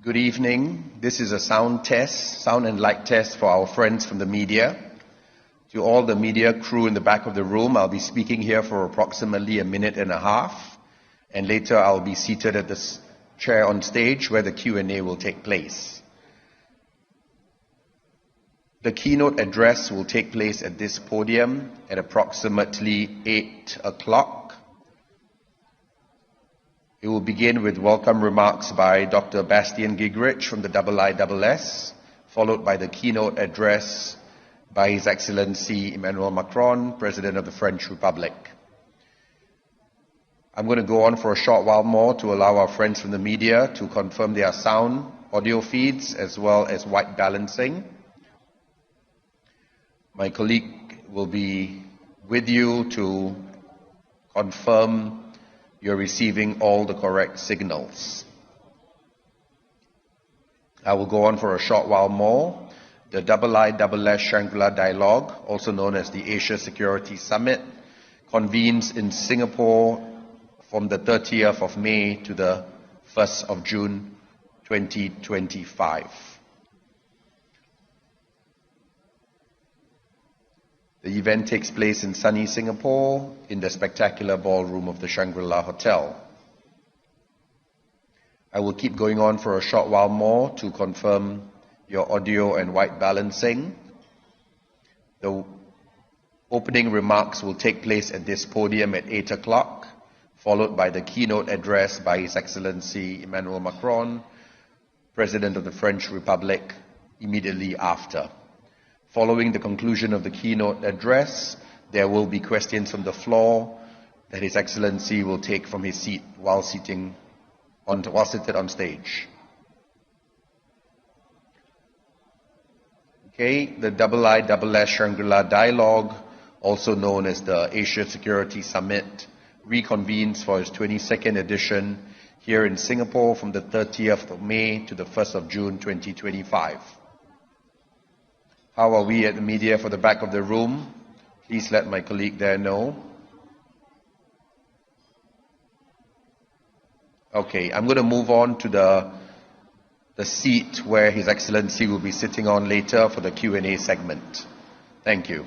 Good evening. This is a sound and light test for our friends from the media. To all the media crew in the back of the room, I'll be speaking here for approximately a minute and a half, and later I'll be seated at the chair on stage where the Q&A will take place. The keynote address will take place at this podium at approximately 8 o'clock. It will begin with welcome remarks by Dr. Bastian Gingrich from the IISS, followed by the keynote address by His Excellency Emmanuel Macron, President of the French Republic. I'm going to go on for a short while more to allow our friends from the media to confirm their sound, audio feeds, as well as white balancing. My colleague will be with you to confirm you're receiving all the correct signals. I will go on for a short while more. The IISS Shangri-La Dialogue, also known as the Asia Security Summit, convenes in Singapore from the 30th of May to the 1st of June 2025. The event takes place in sunny Singapore in the spectacular ballroom of the Shangri-La Hotel. I will keep going on for a short while more to confirm your audio and white balancing. The opening remarks will take place at this podium at 8 o'clock, followed by the keynote address by His Excellency Emmanuel Macron, President of the French Republic, immediately after. Following the conclusion of the keynote address, there will be questions from the floor that His Excellency will take from his seat while seated on stage. Okay, the IISS Shangri-La Dialogue, also known as the Asia Security Summit, reconvenes for its 22nd edition here in Singapore from the 30th of May to the 1st of June 2025. How are we at the media for the back of the room? Please let my colleague there know. Okay, I'm going to move on to the seat where His Excellency will be sitting on later for the Q&A segment. Thank you.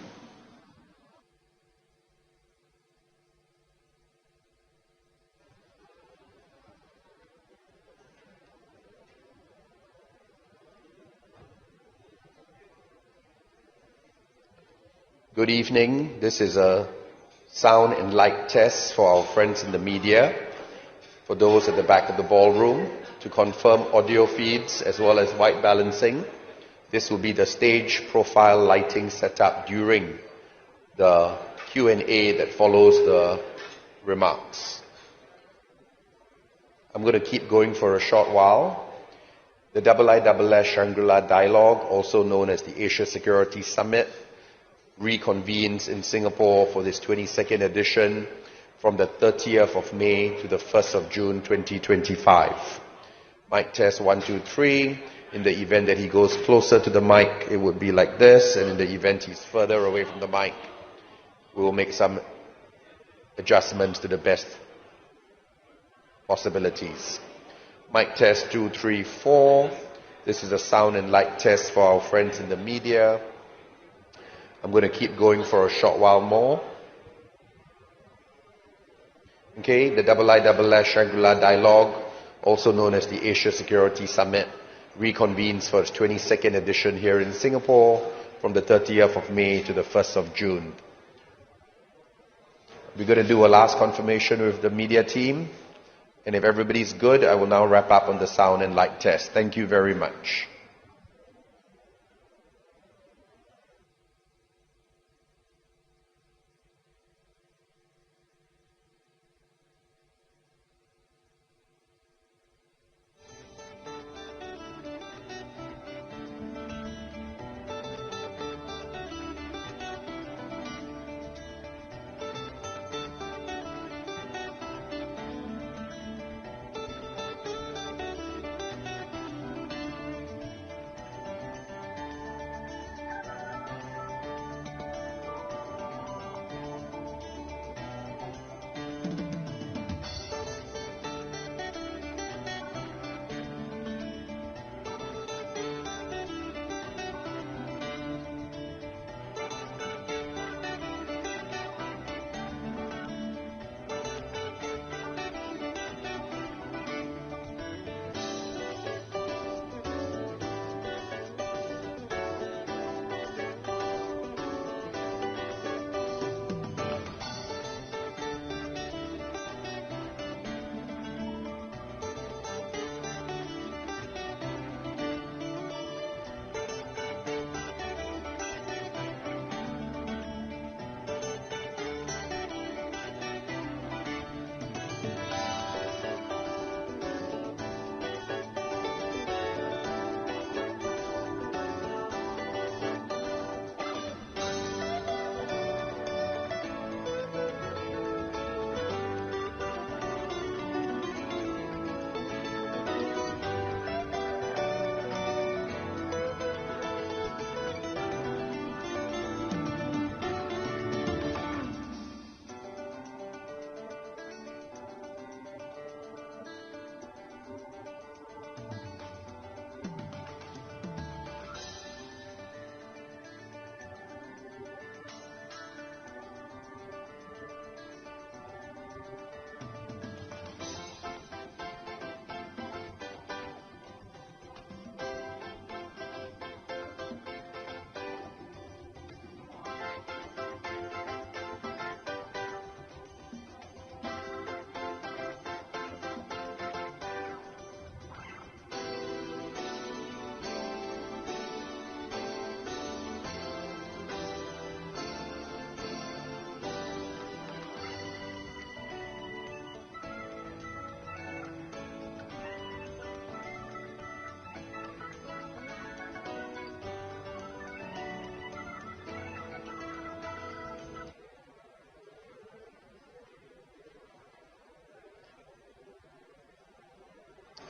Good evening. This is a sound and light test for our friends in the media, for those at the back of the ballroom, to confirm audio feeds as well as white balancing. This will be the stage profile lighting setup during the Q&A that follows the remarks. I'm going to keep going for a short while. The IISS Shangri-La Dialogue, also known as the Asia Security Summit, reconvenes in Singapore for this 22nd edition from the 30th of May to the 1st of June 2025. Mic test 1, 2, 3. In the event that he goes closer to the mic, it would be like this, and in the event he's further away from the mic, we will make some adjustments to the best possibilities. Mic test 2, 3, 4. This is a sound and light test for our friends in the media. I'm going to keep going for a short while more. Okay, the IISS Shangri-La Dialogue, also known as the Asia Security Summit, reconvenes for its 22nd edition here in Singapore from the 30th of May to the 1st of June. We're going to do a last confirmation with the media team, and if everybody's good, I will now wrap up on the sound and light test. Thank you very much.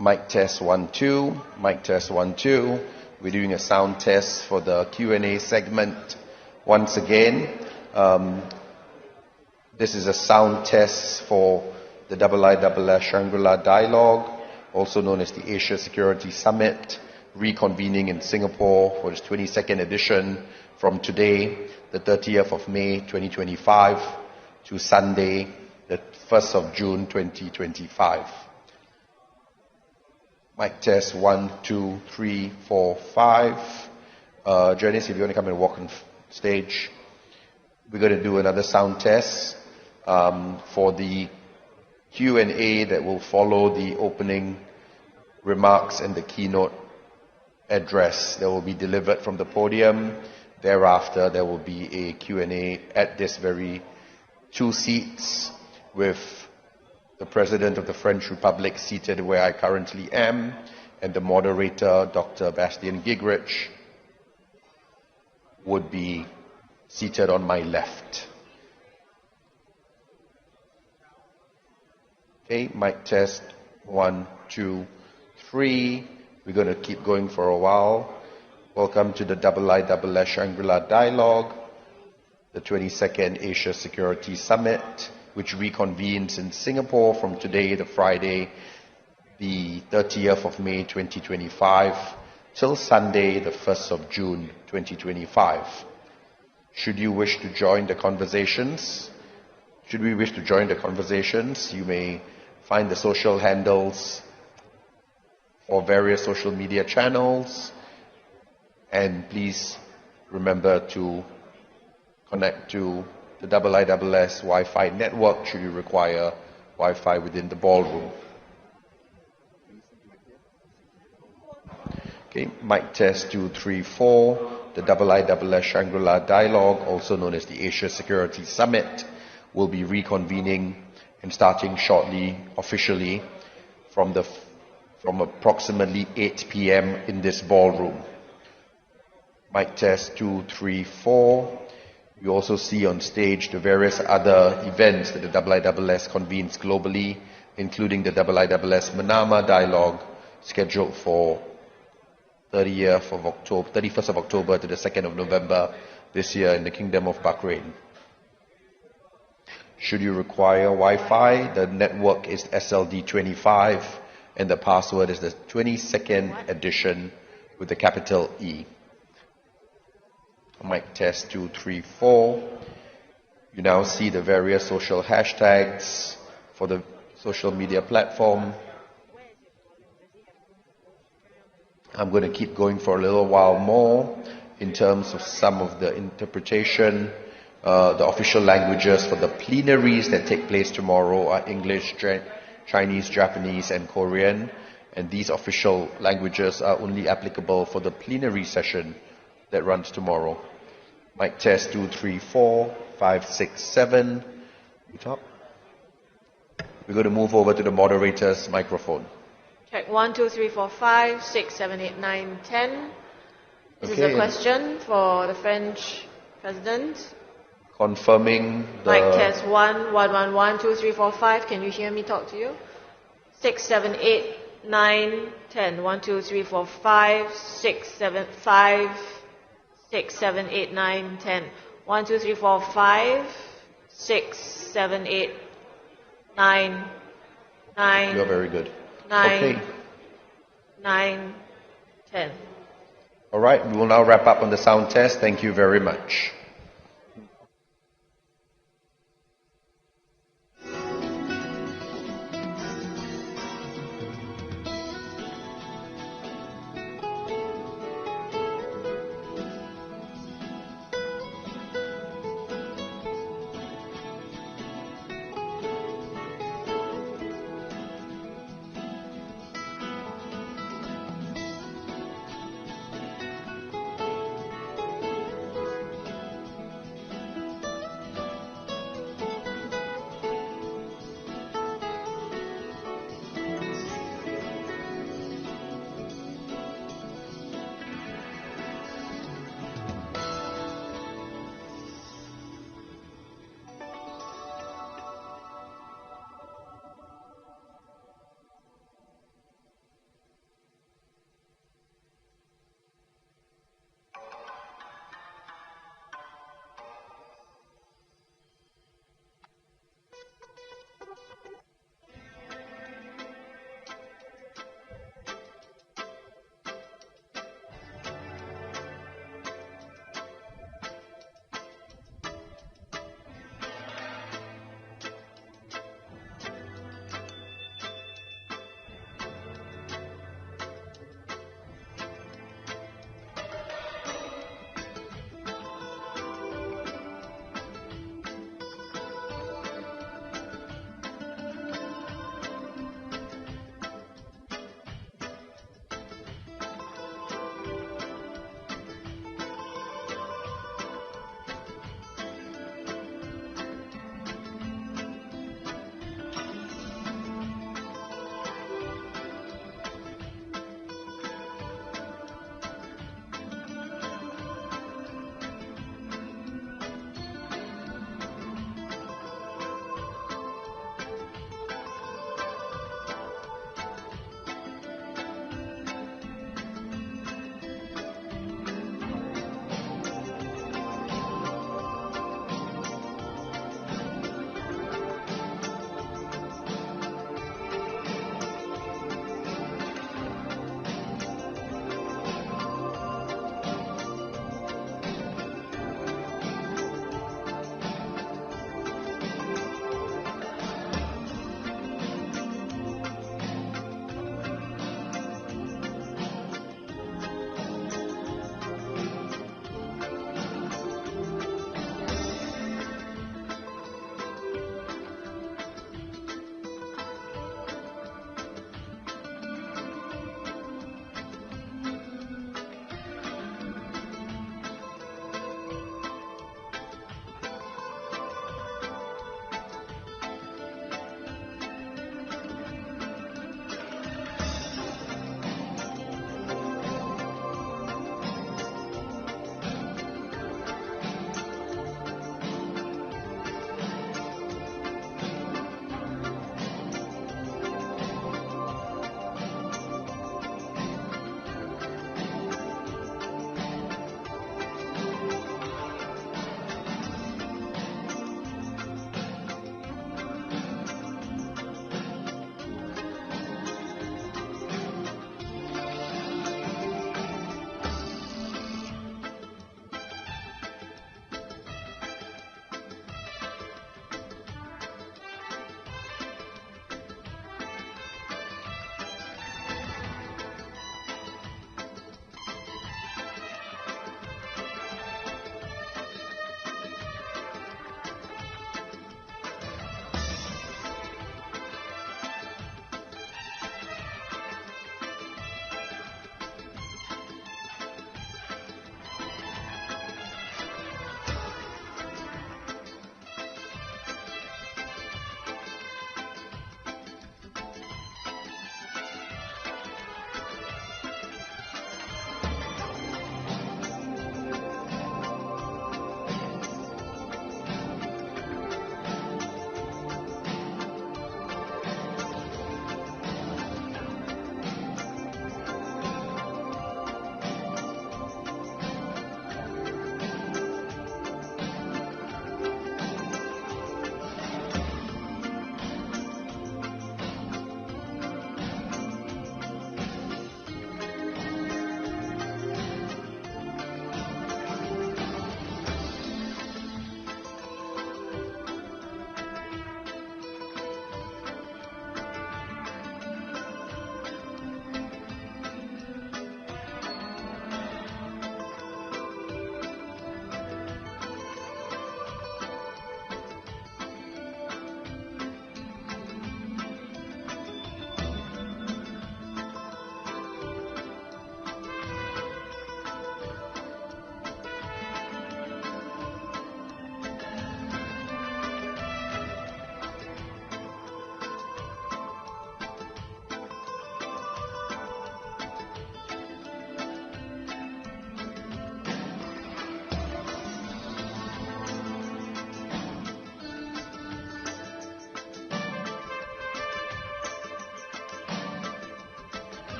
Mic test 1 2. Mic test 1 2. We're doing a sound test for the Q&A segment. Once again, this is a sound test for the IISS Shangri-La Dialogue, also known as the Asia Security Summit, reconvening in Singapore for its 22nd edition from today, the 30th of May 2025, to Sunday, the 1st of June 2025. Mic test 1 2 3 4 5. Janice, if you want to come and walk on stage, we're going to do another sound test for the Q&A that will follow the opening remarks and the keynote address that will be delivered from the podium. Thereafter, there will be a Q&A at this very 2 seats with the President of the French Republic seated where I currently am, and the moderator, Dr. Bastian Gigrich, would be seated on my left. Okay, mic test 1 2 3. We're going to keep going for a while. Welcome to the IISS Shangri-La Dialogue, the 22nd Asia Security Summit, which reconvenes in Singapore from today, the Friday, the 30th of May 2025, till Sunday, the 1st of June 2025. Should you wish to join the conversations, you may find the social handles for various social media channels, and please remember to connect to the IISS Wi-Fi network should you require Wi-Fi within the ballroom. Okay, mic test 2 3 4. The IISS Shangri-La Dialogue, also known as the Asia Security Summit, will be reconvening and starting shortly, officially, from approximately 8 p.m. in this ballroom. Mic test 2 3 4. You also see on stage the various other events that the IISS convenes globally, including the IISS Manama Dialogue, scheduled for 31st of October to the 2nd of November this year in the Kingdom of Bahrain. Should you require Wi-Fi, the network is SLD25 and the password is the 22nd edition with the capital E. Mic test 2 3 4. You now see the various social hashtags for the social media platform. I'm going to keep going for a little while more in terms of some of the interpretation. The official languages for the plenaries that take place tomorrow are English, Chinese, Japanese, and Korean. And these official languages are only applicable for the plenary session that runs tomorrow. Mic test 2 3 4 5 6 7. Top. We're going to move over to the moderator's microphone. Check 1 2 3 4 5 6 7 8 9 10. This is a question for the French President. Confirming the... Mic test 1 1 1 1 2 3 4 5. Can you hear me talk to you? 6 7 8 9 10. 1 2 3 4 5 6 7 5 6 7 8 9 10. 1 2 3 4 5 6 7 8 9 9. You're very good. 9 okay. 9 10. All right, we will now wrap up on the sound test. Thank you very much.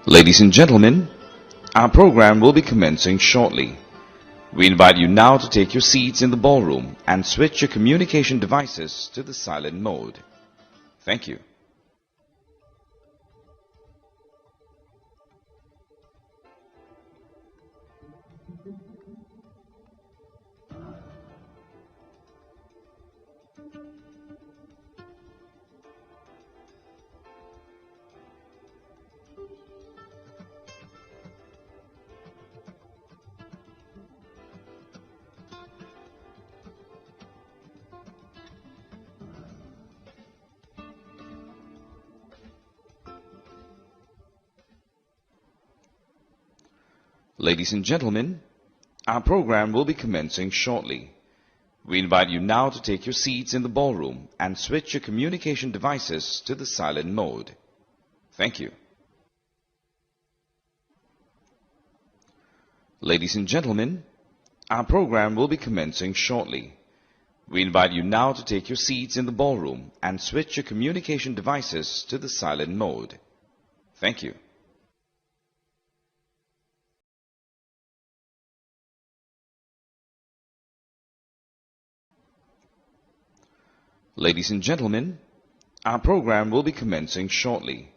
Ladies and gentlemen, our program will be commencing shortly. We invite you now to take your seats in the ballroom and switch your communication devices to the silent mode. Thank you. Ladies and gentlemen, our program will be commencing shortly. We invite you now to take your seats in the ballroom and switch your communication devices to the silent mode. Thank you. Ladies and gentlemen, our program will be commencing shortly. We invite you now to take your seats in the ballroom and switch your communication devices to the silent mode. Thank you. Ladies and gentlemen, our program will be commencing shortly.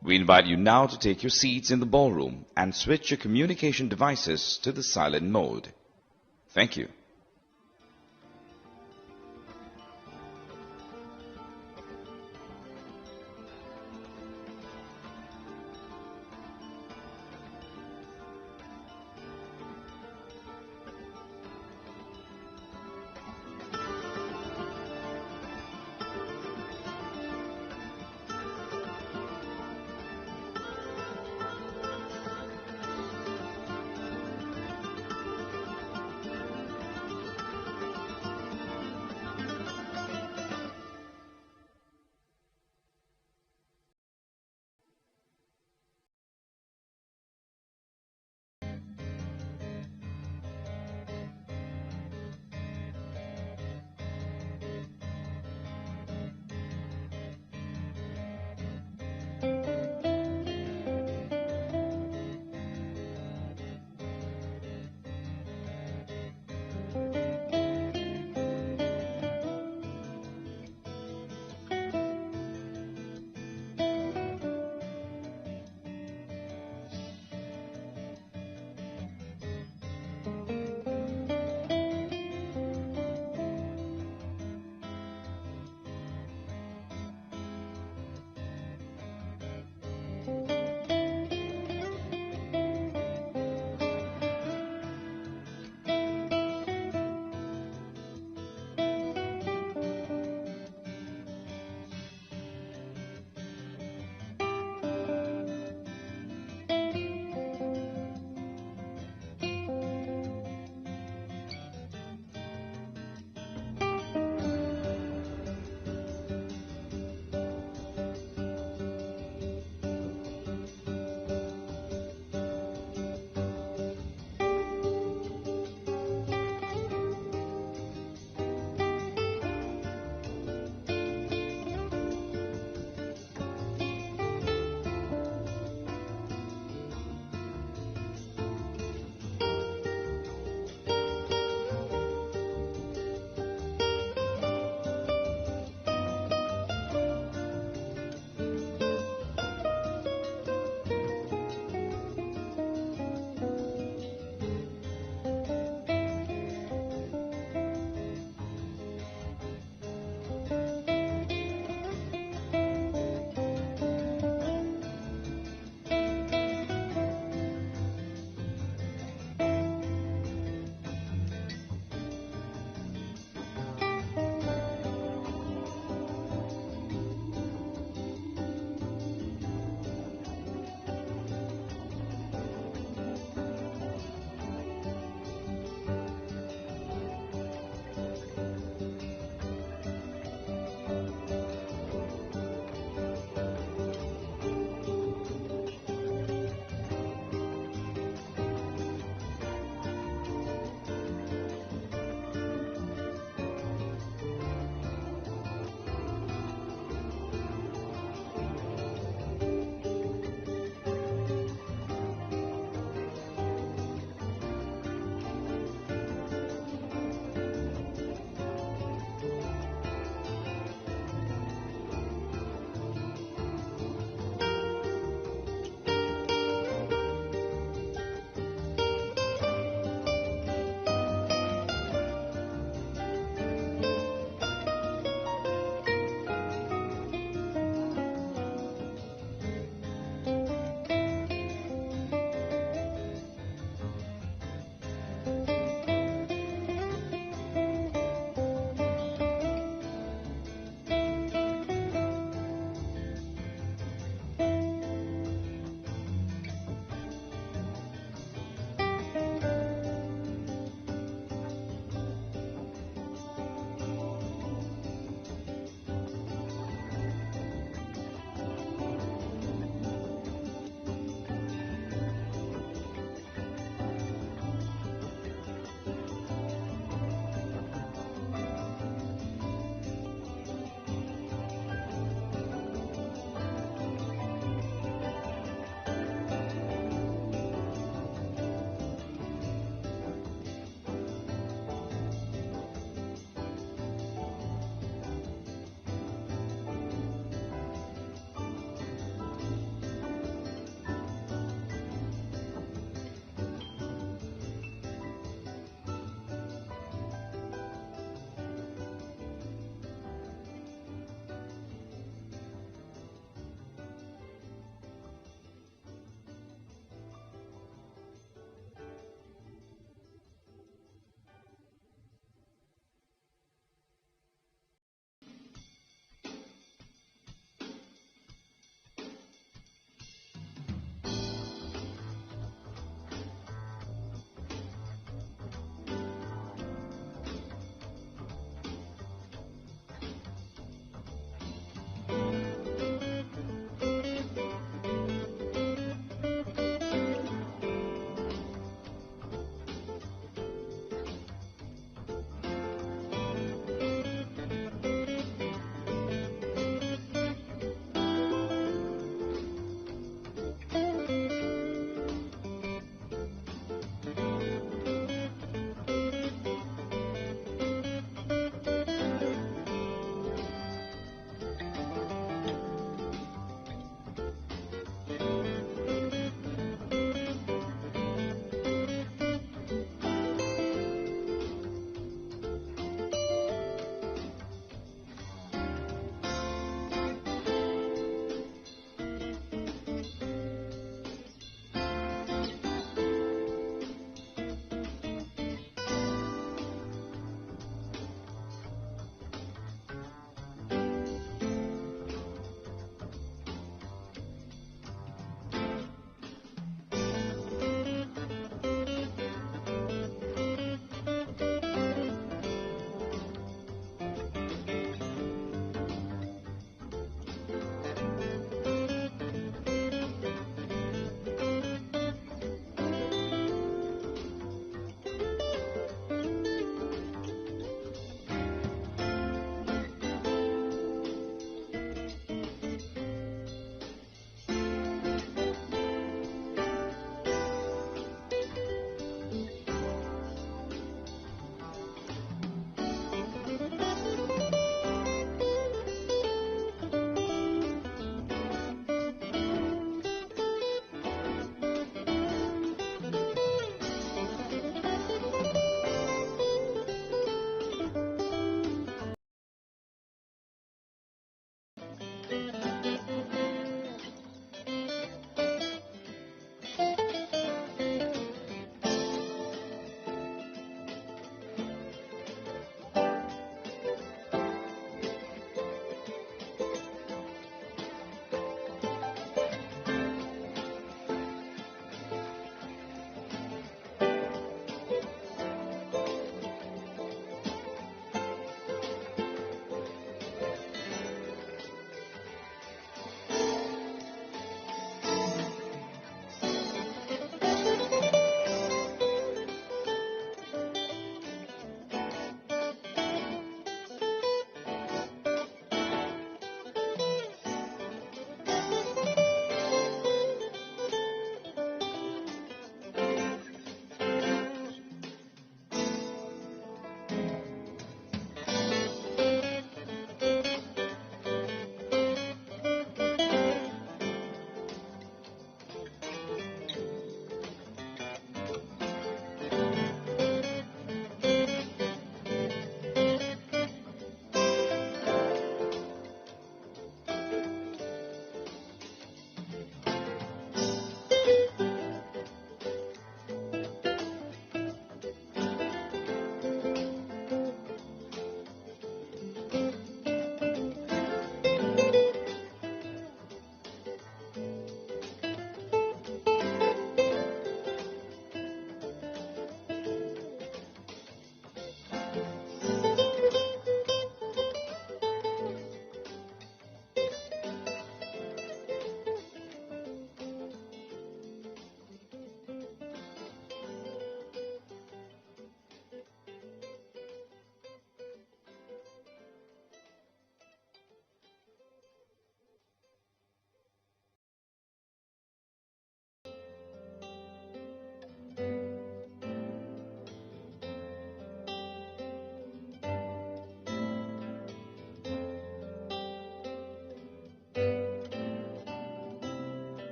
We invite you now to take your seats in the ballroom and switch your communication devices to the silent mode. Thank you.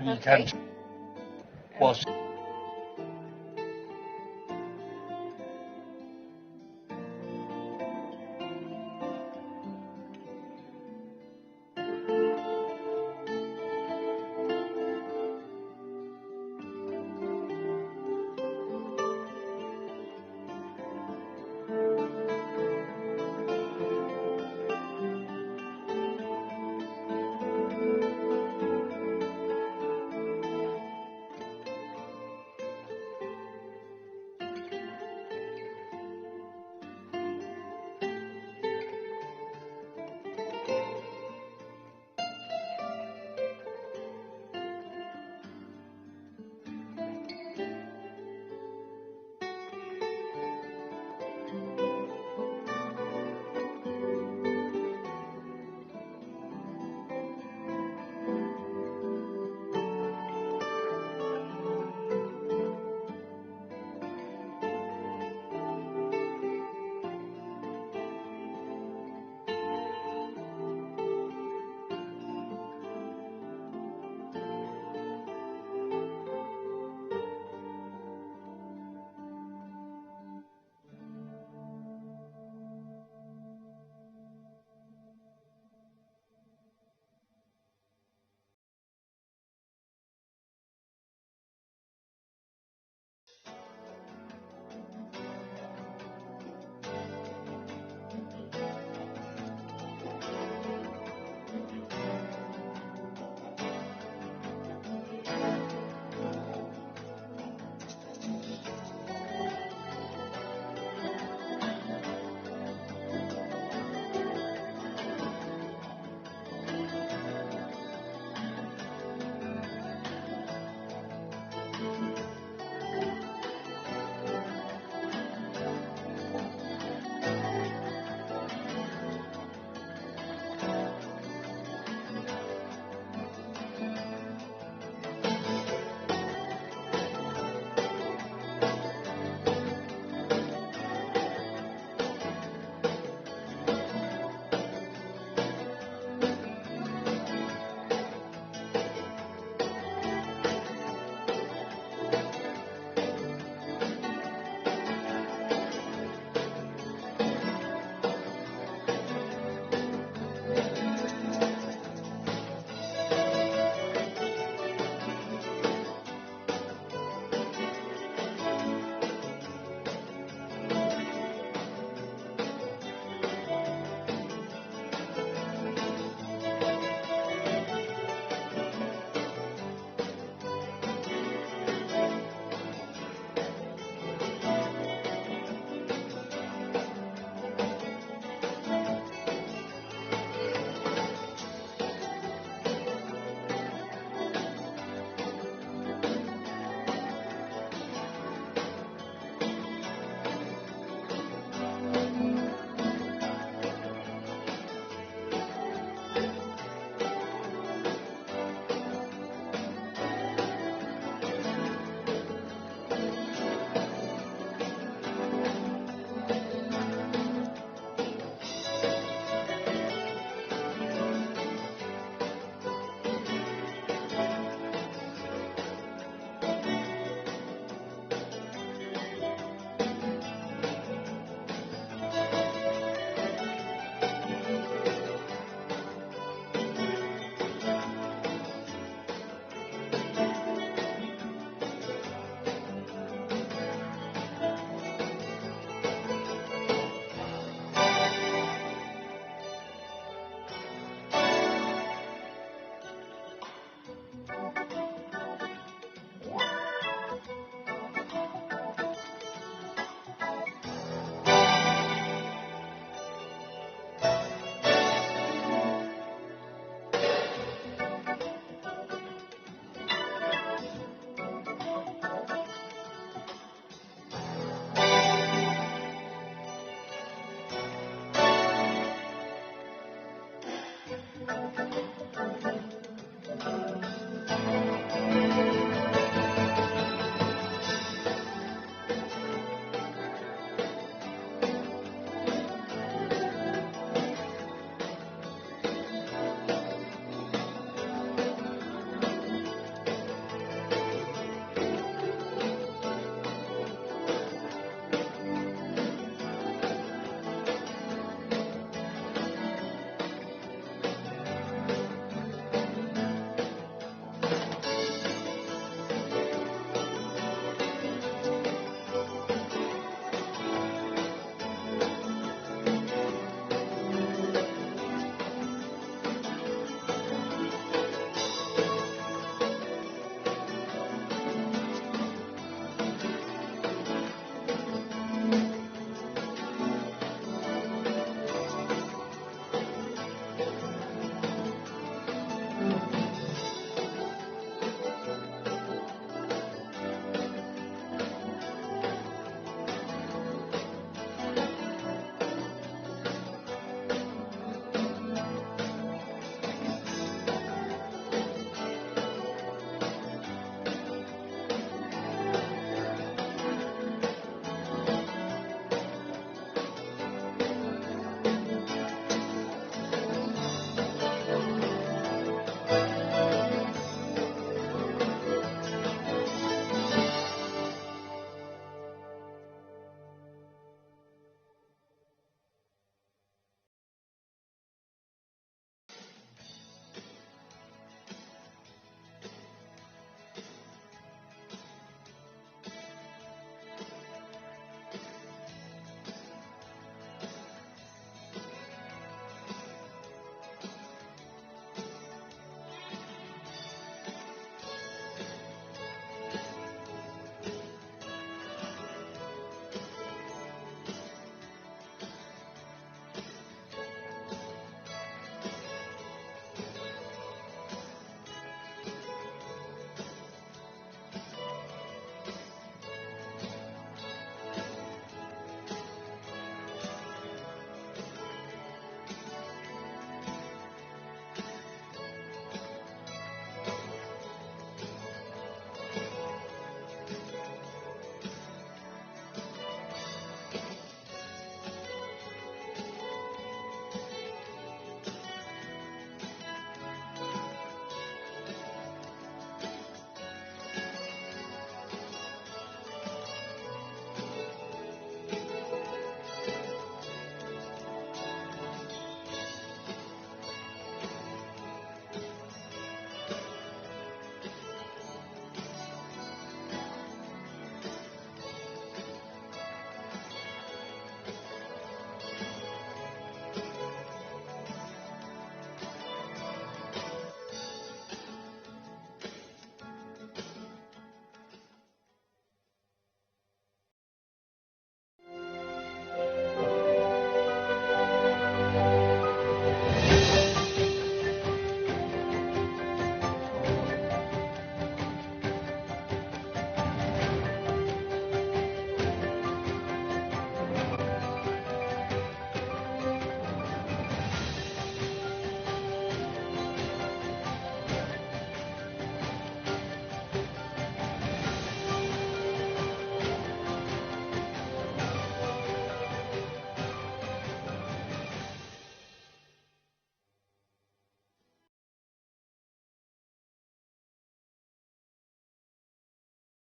we Okay. can was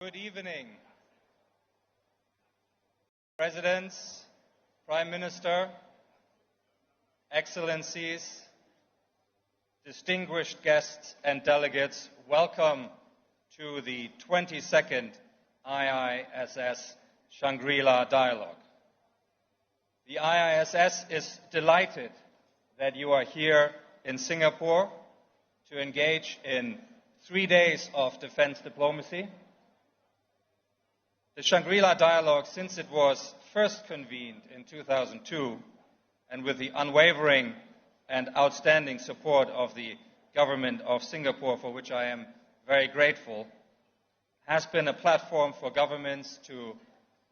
Good evening, Presidents, Prime Minister, Excellencies, distinguished guests and delegates. Welcome to the 22nd IISS Shangri-La Dialogue. The IISS is delighted that you are here in Singapore to engage in 3 days of defense diplomacy. The Shangri-La Dialogue, since it was first convened in 2002, and with the unwavering and outstanding support of the government of Singapore, for which I am very grateful, has been a platform for governments to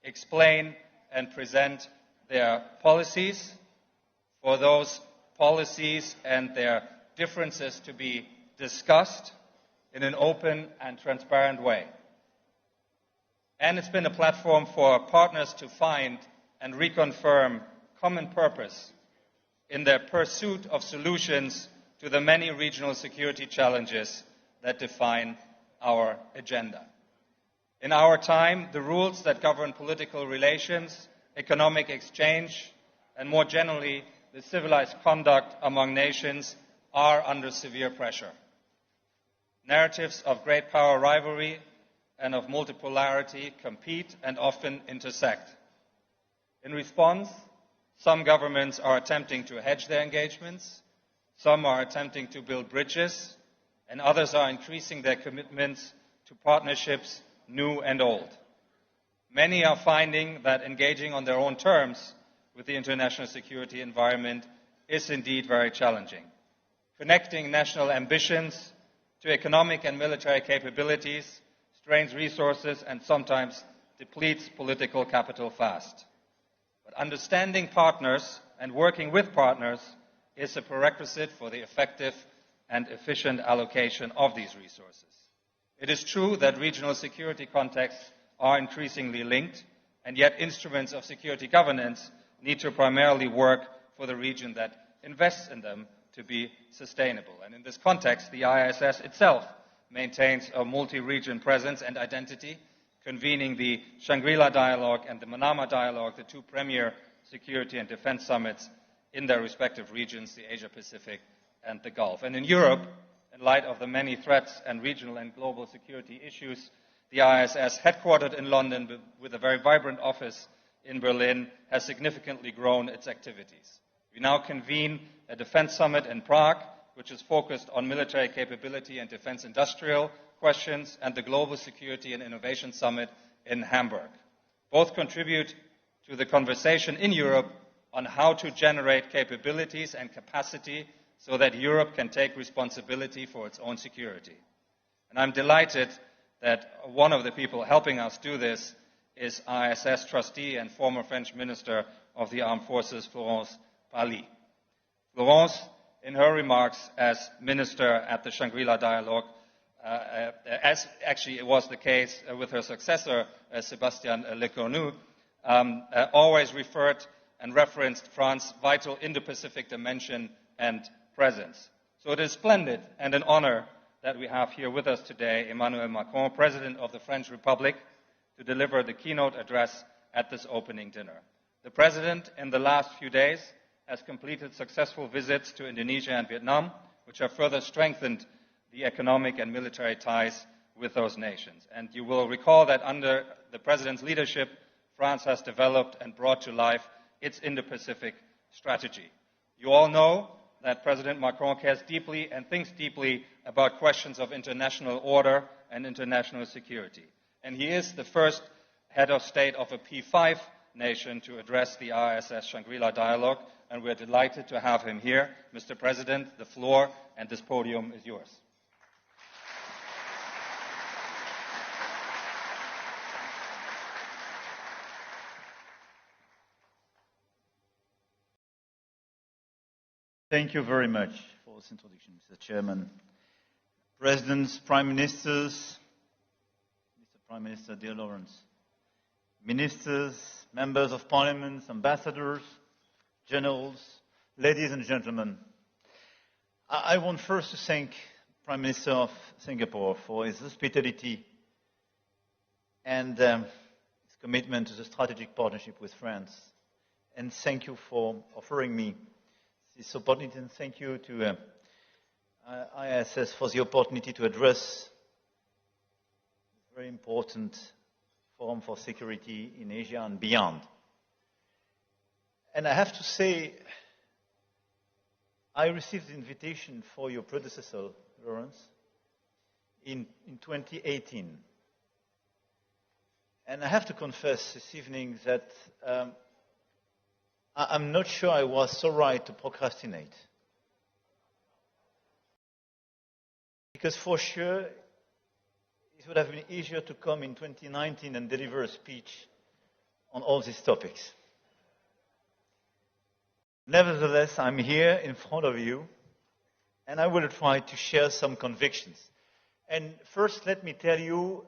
explain and present their policies, for those policies and their differences to be discussed in an open and transparent way. And it's been a platform for partners to find and reconfirm common purpose in their pursuit of solutions to the many regional security challenges that define our agenda. In our time, the rules that govern political relations, economic exchange, and more generally, the civilized conduct among nations are under severe pressure. Narratives of great power rivalry and of multipolarity compete and often intersect. In response, some governments are attempting to hedge their engagements, some are attempting to build bridges, and others are increasing their commitments to partnerships, new and old. Many are finding that engaging on their own terms with the international security environment is indeed very challenging. Connecting national ambitions to economic and military capabilities strains resources and sometimes depletes political capital fast. But understanding partners and working with partners is a prerequisite for the effective and efficient allocation of these resources. It is true that regional security contexts are increasingly linked, and yet instruments of security governance need to primarily work for the region that invests in them to be sustainable. And in this context, the IISS itself maintains a multi-region presence and identity, convening the Shangri-La Dialogue and the Manama Dialogue, the two premier security and defense summits in their respective regions, the Asia-Pacific and the Gulf. And in Europe, in light of the many threats and regional and global security issues, the IISS, headquartered in London with a very vibrant office in Berlin, has significantly grown its activities. We now convene a defense summit in Prague, which is focused on military capability and defense industrial questions, and the Global Security and Innovation Summit in Hamburg. Both contribute to the conversation in Europe on how to generate capabilities and capacity so that Europe can take responsibility for its own security. And I'm delighted that one of the people helping us do this is IISS trustee and former French Minister of the Armed Forces, Florence Parly. Florence, in her remarks as minister at the Shangri-La Dialogue, as actually it was the case with her successor, Sébastien Lecornu, always referred and referenced France's vital Indo-Pacific dimension and presence. So it is splendid and an honor that we have here with us today Emmanuel Macron, President of the French Republic, to deliver the keynote address at this opening dinner. The President, in the last few days, has completed successful visits to Indonesia and Vietnam, which have further strengthened the economic and military ties with those nations. And you will recall that under the President's leadership, France has developed and brought to life its Indo-Pacific strategy. You all know that President Macron cares deeply and thinks deeply about questions of international order and international security. And he is the first head of state of a P5 nation to address the IISS Shangri-La Dialogue, and we're delighted to have him here. Mr. President, the floor and this podium is yours. Thank you very much for this introduction, Mr. Chairman. Presidents, Prime Ministers, Mr. Prime Minister, dear Lawrence, Ministers, Members of Parliament, Ambassadors, Generals, ladies and gentlemen, I want first to thank Prime Minister of Singapore for his hospitality and his commitment to the strategic partnership with France. And thank you for offering me this opportunity, and thank you to ISS for the opportunity to address this very important Forum for Security in Asia and beyond. And I have to say, I received the invitation for your predecessor, Lawrence, in 2018. And I have to confess this evening that I'm not sure I was so right to procrastinate. Because for sure, it would have been easier to come in 2019 and deliver a speech on all these topics. Nevertheless, I'm here in front of you, and I will try to share some convictions. And first, let me tell you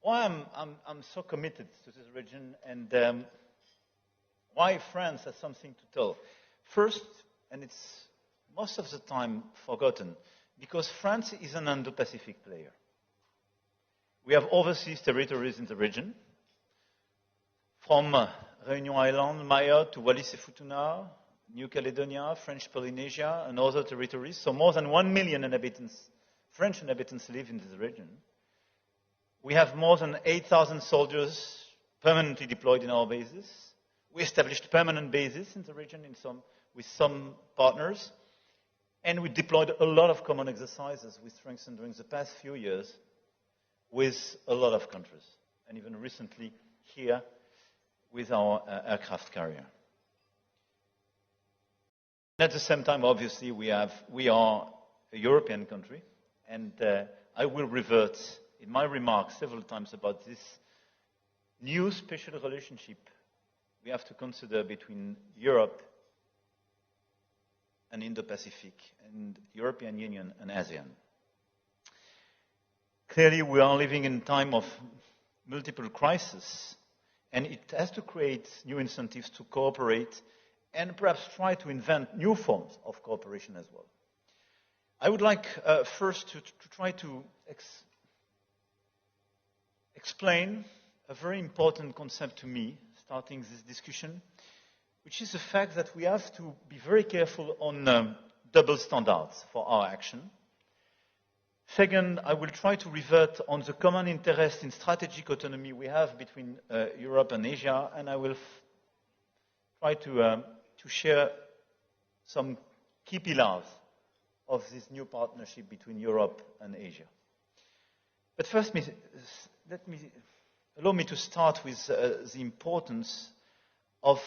why I'm so committed to this region, and why France has something to tell. First, and it's most of the time forgotten, because France is an Indo-Pacific player. We have overseas territories in the region, from Réunion Island, Maya, to Wallis et Futuna, New Caledonia, French Polynesia, and other territories. So more than 1 million inhabitants, French inhabitants, live in this region. We have more than 8,000 soldiers permanently deployed in our bases. We established permanent bases in the region with some partners. And we deployed a lot of common exercises we strengthened during the past few years with a lot of countries. And even recently here with our aircraft carrier. At the same time, obviously, we are a European country. And I will revert in my remarks several times about this new special relationship we have to consider between Europe and Indo-Pacific, and European Union and ASEAN. Clearly, we are living in a time of multiple crises, and it has to create new incentives to cooperate and perhaps try to invent new forms of cooperation as well. I would like first to try to explain a very important concept to me, starting this discussion, which is the fact that we have to be very careful on double standards for our action. Second, I will try to revert on the common interest in strategic autonomy we have between Europe and Asia, and I will try to share some key pillars of this new partnership between Europe and Asia. But first, allow me to start with the importance of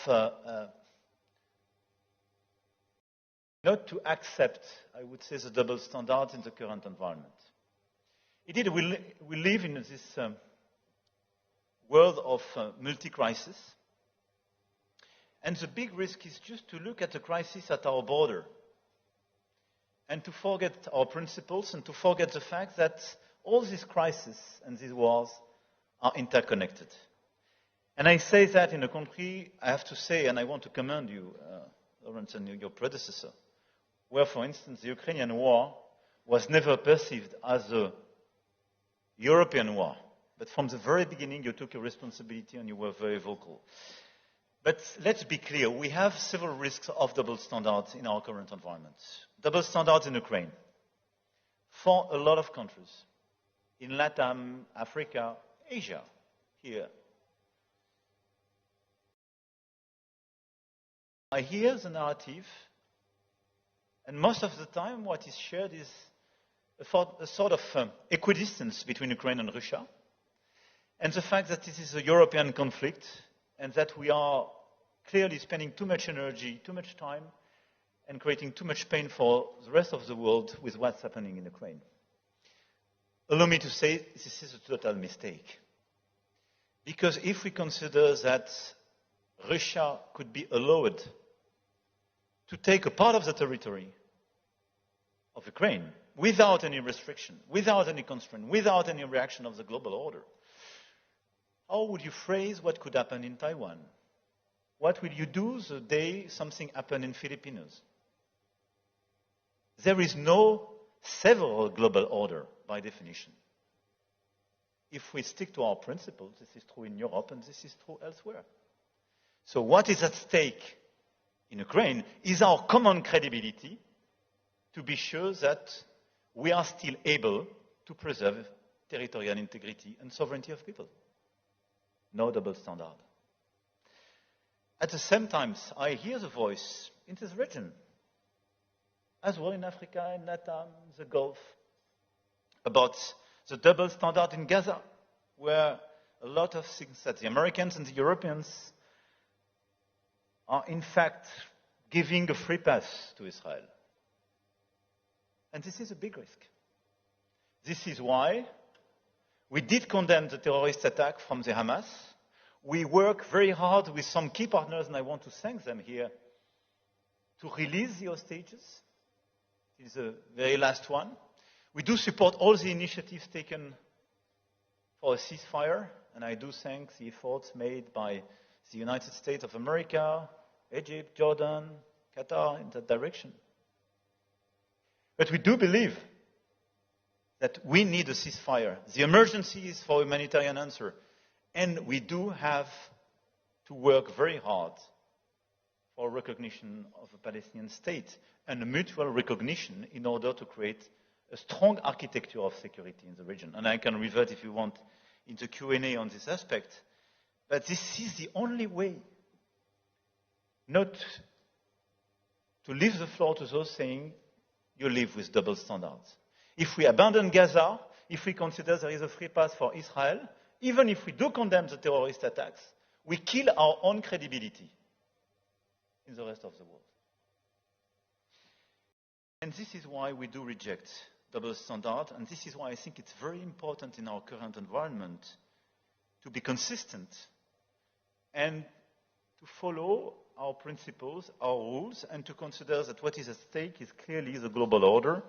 not to accept, I would say, the double standards in the current environment. Indeed, we live in this world of multi-crisis, and the big risk is just to look at the crisis at our border and to forget our principles and to forget the fact that all these crises and these wars are interconnected. And I say that in a country, I have to say, and I want to commend you, Lawrence, and your predecessor, where, for instance, the Ukrainian war was never perceived as a European war. But from the very beginning, you took your responsibility and you were very vocal. But let's be clear, we have several risks of double standards in our current environment. Double standards in Ukraine. For a lot of countries, in Latin, Africa, Asia, here. I hear the narrative, and most of the time what is shared is a sort of equidistance between Ukraine and Russia, and the fact that this is a European conflict, and that we are clearly spending too much energy, too much time, and creating too much pain for the rest of the world with what's happening in Ukraine. Allow me to say this is a total mistake. Because if we consider that Russia could be allowed to take a part of the territory of Ukraine without any restriction, without any constraint, without any reaction of the global order, how would you phrase what could happen in Taiwan? What will you do the day something happens in Philippines? There is no several global order by definition. if we stick to our principles. This is true in Europe and this is true elsewhere. So what is at stake in Ukraine is our common credibility to be sure that we are still able to preserve territorial integrity and sovereignty of people. No double standard. At the same time, I hear the voice in this region, as well in Africa, in Latam, the Gulf, about the double standard in Gaza, where a lot of things that the Americans and the Europeans are in fact giving a free pass to Israel. And this is a big risk. This is why we did condemn the terrorist attack from the Hamas. We work very hard with some key partners, and I want to thank them here, to release the hostages. This is the very last one. We do support all the initiatives taken for a ceasefire, and I do thank the efforts made by the United States of America, Egypt, Jordan, Qatar in that direction. But we do believe that we need a ceasefire. The emergency is for a humanitarian answer. And we do have to work very hard for recognition of a Palestinian state and a mutual recognition in order to create a strong architecture of security in the region. And I can revert, if you want, into Q&A on this aspect. But this is the only way not to leave the floor to those saying, you live with double standards. If we abandon Gaza, if we consider there is a free pass for Israel, even if we do condemn the terrorist attacks, we kill our own credibility in the rest of the world. And this is why we do reject double standard, and this is why I think it's very important in our current environment to be consistent and to follow our principles, our rules, and to consider that what is at stake is clearly the global order,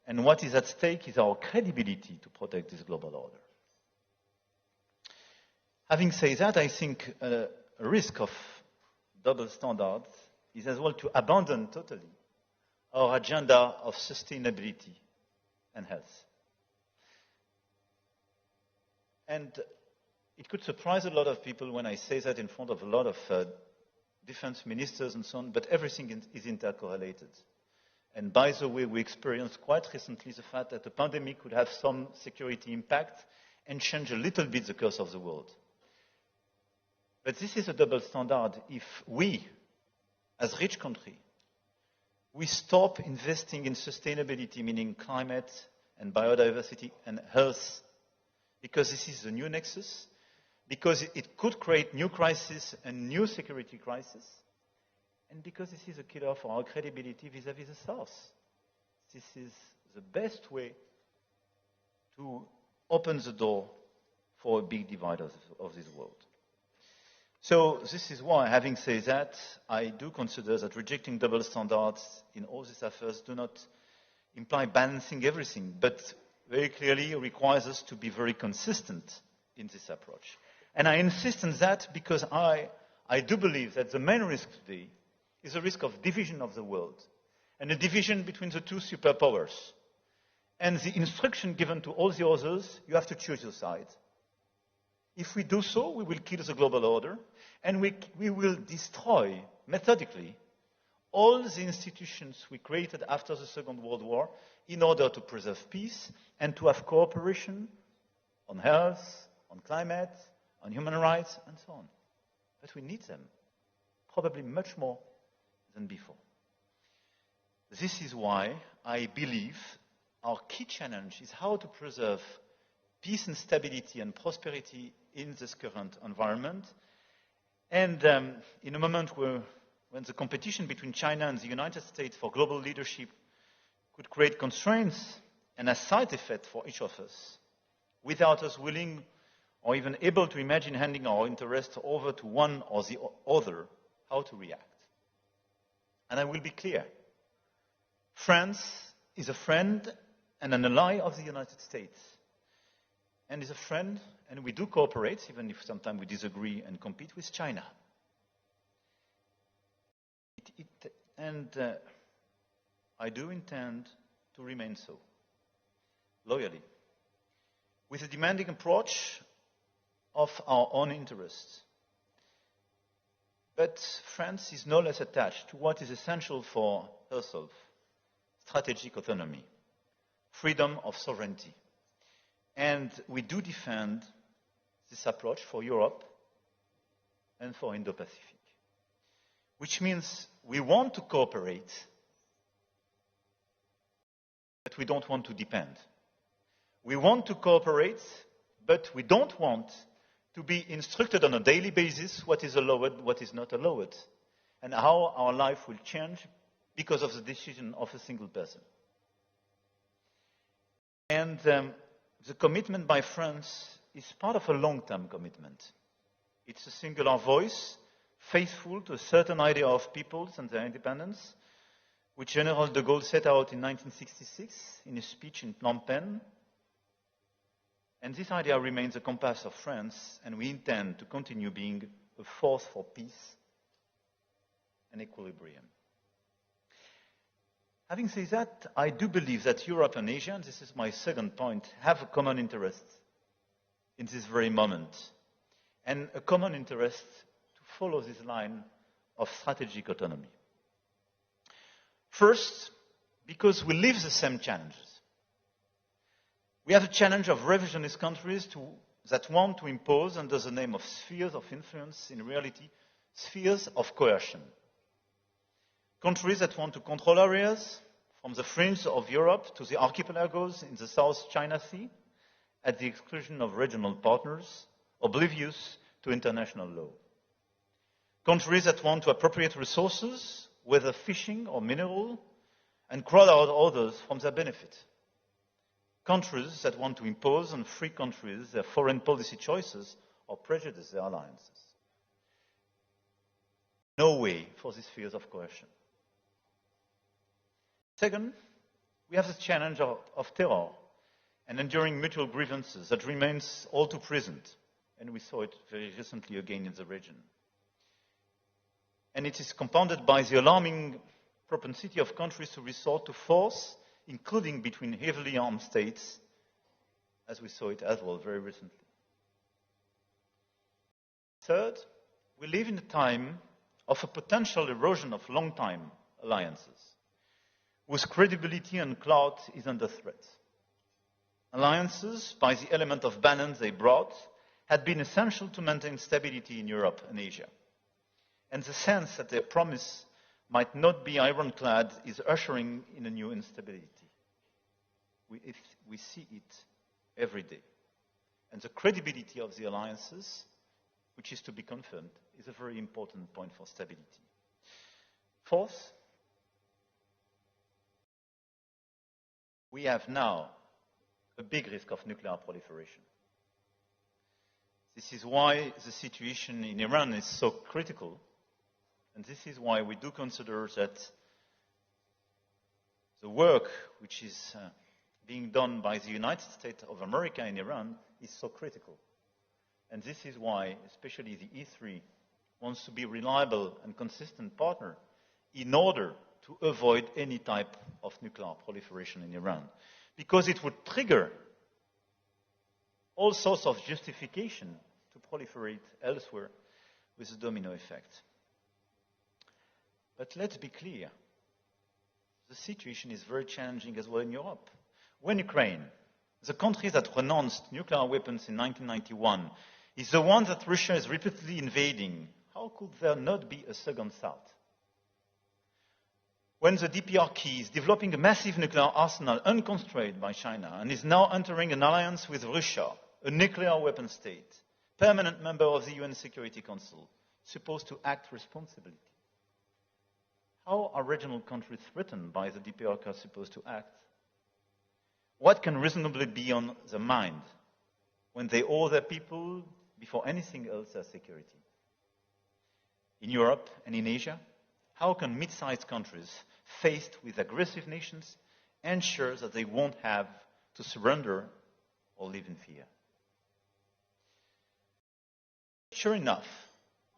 and what is at stake is our credibility to protect this global order. Having said that, I think a risk of double standards is as well to abandon totally our agenda of sustainability and health. And it could surprise a lot of people when I say that in front of a lot of defense ministers and so on, but everything is intercorrelated. And by the way, we experienced quite recently the fact that the pandemic could have some security impact and change a little bit the course of the world. But this is a double standard. If we, as rich country, we stop investing in sustainability, meaning climate and biodiversity and health, because this is a new nexus, because it could create new crises and new security crises, and because this is a killer for our credibility vis-à-vis the South. This is the best way to open the door for a big divide of this world. So this is why, having said that, I do consider that rejecting double standards in all these affairs do not imply balancing everything, but very clearly requires us to be very consistent in this approach. And I insist on that because I do believe that the main risk today is a risk of division of the world, and a division between the two superpowers. And the instruction given to all the others, you have to choose your side. If we do so, we will kill the global order, and we will destroy, methodically, all the institutions we created after the Second World War in order to preserve peace and to have cooperation on health, on climate, on human rights, and so on. But we need them, probably much more than before. This is why I believe our key challenge is how to preserve peace and stability and prosperity in this current environment. And in a moment when the competition between China and the United States for global leadership could create constraints and a side effect for each of us, without us willing or even able to imagine handing our interests over to one or the other, how to react. And I will be clear. France is a friend and an ally of the United States, and is a friend, and we do cooperate, even if sometimes we disagree and compete with China. I do intend to remain so, loyally. with a demanding approach of our own interests. But France is no less attached to what is essential for herself: strategic autonomy, freedom of sovereignty. And we do defend this approach for Europe and for Indo-Pacific, which means we want to cooperate, but we don't want to depend. We want to cooperate, but we don't want to be instructed on a daily basis what is allowed, what is not allowed, and how our life will change because of the decision of a single person. And the commitment by France is part of a long-term commitment. It's a singular voice, faithful to a certain idea of peoples and their independence, which General de Gaulle set out in 1966 in a speech in Phnom Penh. And this idea remains a compass of France, and we intend to continue being a force for peace and equilibrium. Having said that, I do believe that Europe and Asia, and this is my second point, have a common interest in this very moment, and a common interest to follow this line of strategic autonomy. First, because we live the same challenges. We have a challenge of revisionist countries that want to impose, under the name of spheres of influence, in reality, spheres of coercion. Countries that want to control areas from the fringe of Europe to the archipelagos in the South China Sea, at the exclusion of regional partners, oblivious to international law. Countries that want to appropriate resources, whether fishing or mineral, and crowd out others from their benefit. Countries that want to impose on free countries their foreign policy choices or prejudice their alliances. No way for these spheres of coercion. Second, we have the challenge of terror and enduring mutual grievances that remains all too present, and we saw it very recently again in the region. And it is compounded by the alarming propensity of countries to resort to force, including between heavily armed states, as we saw it as well very recently. Third, we live in a time of a potential erosion of long-time alliances, whose credibility and clout is under threat. Alliances, by the element of balance they brought, had been essential to maintain stability in Europe and Asia. And the sense that their promise might not be ironclad is ushering in a new instability. We see it every day. And the credibility of the alliances, which is to be confirmed, is a very important point for stability. Fourth, we have now a big risk of nuclear proliferation. This is why the situation in Iran is so critical, and this is why we do consider that the work which is being done by the United States of America in Iran is so critical. And this is why, especially the E3, wants to be a reliable and consistent partner in order to avoid any type of nuclear proliferation in Iran. Because it would trigger all sorts of justification to proliferate elsewhere with a domino effect. But let's be clear, the situation is very challenging as well in Europe. When Ukraine, the country that renounced nuclear weapons in 1991, is the one that Russia is repeatedly invading, how could there not be a second thought? When the DPRK is developing a massive nuclear arsenal unconstrained by China and is now entering an alliance with Russia, a nuclear weapon state, permanent member of the UN Security Council, supposed to act responsibly, how are regional countries threatened by the DPRK supposed to act? What can reasonably be on their mind when they owe their people, before anything else, their security? In Europe and in Asia, how can mid-sized countries faced with aggressive nations ensure that they won't have to surrender or live in fear? Sure enough,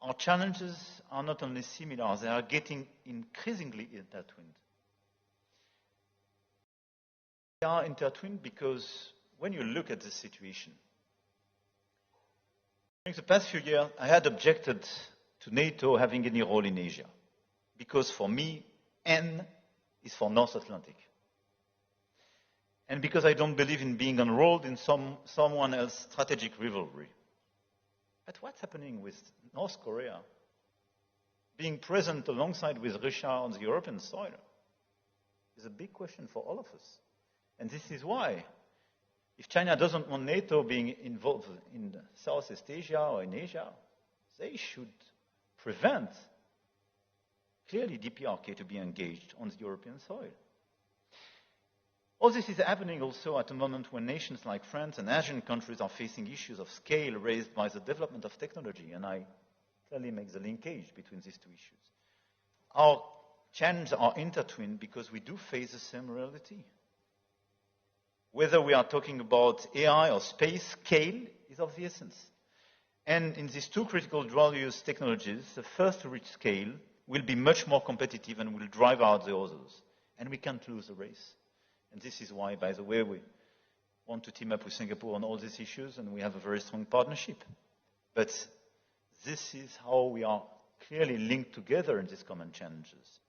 our challenges are not only similar, they are getting increasingly intertwined. They are intertwined because when you look at the situation, during the past few years, I had objected to NATO having any role in Asia, because for me, N is for North Atlantic. And because I don't believe in being enrolled in someone else's strategic rivalry. But what's happening with North Korea being present alongside with Russia on the European soil is a big question for all of us. And this is why, if China doesn't want NATO being involved in Southeast Asia or in Asia, they should prevent, clearly, DPRK to be engaged on the European soil. All this is happening also at a moment when nations like France and Asian countries are facing issues of scale raised by the development of technology, and I clearly make the linkage between these two issues. Our challenges are intertwined because we do face the same reality. Whether we are talking about AI or space, scale is of the essence. And in these two critical dual-use technologies, the first to reach scale will be much more competitive and will drive out the others. And we can't lose the race. And this is why, by the way, we want to team up with Singapore on all these issues, and we have a very strong partnership. But this is how we are clearly linked together in these common challenges.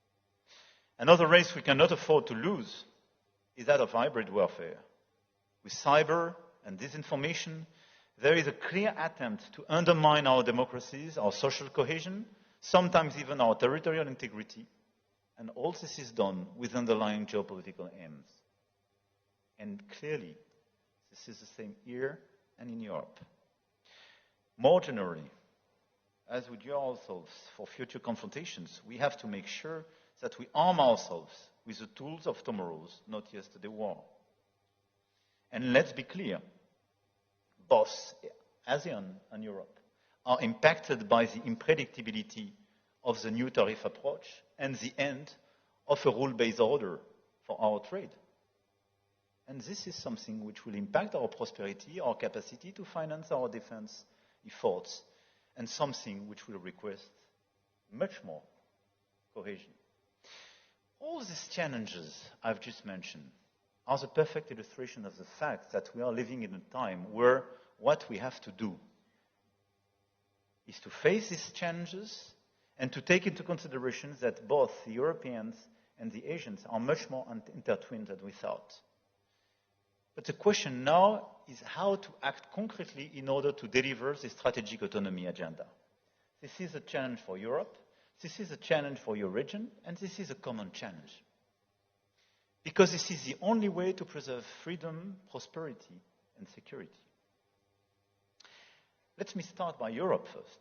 Another race we cannot afford to lose is that of hybrid warfare. With cyber and disinformation, there is a clear attempt to undermine our democracies, our social cohesion, sometimes even our territorial integrity. And all this is done with underlying geopolitical aims. And clearly, this is the same here and in Europe. More generally, as we do ourselves for future confrontations, we have to make sure that we arm ourselves with the tools of tomorrow's, not yesterday's war. And let's be clear, both ASEAN and Europe are impacted by the unpredictability of the new tariff approach and the end of a rule-based order for our trade. And this is something which will impact our prosperity, our capacity to finance our defense efforts, and something which will request much more cohesion. All these challenges I've just mentioned are the perfect illustration of the fact that we are living in a time where what we have to do is to face these challenges and to take into consideration that both the Europeans and the Asians are much more intertwined than we thought. But the question now is how to act concretely in order to deliver the strategic autonomy agenda. This is a challenge for Europe, this is a challenge for your region, and this is a common challenge. Because this is the only way to preserve freedom, prosperity, and security. Let me start by Europe first.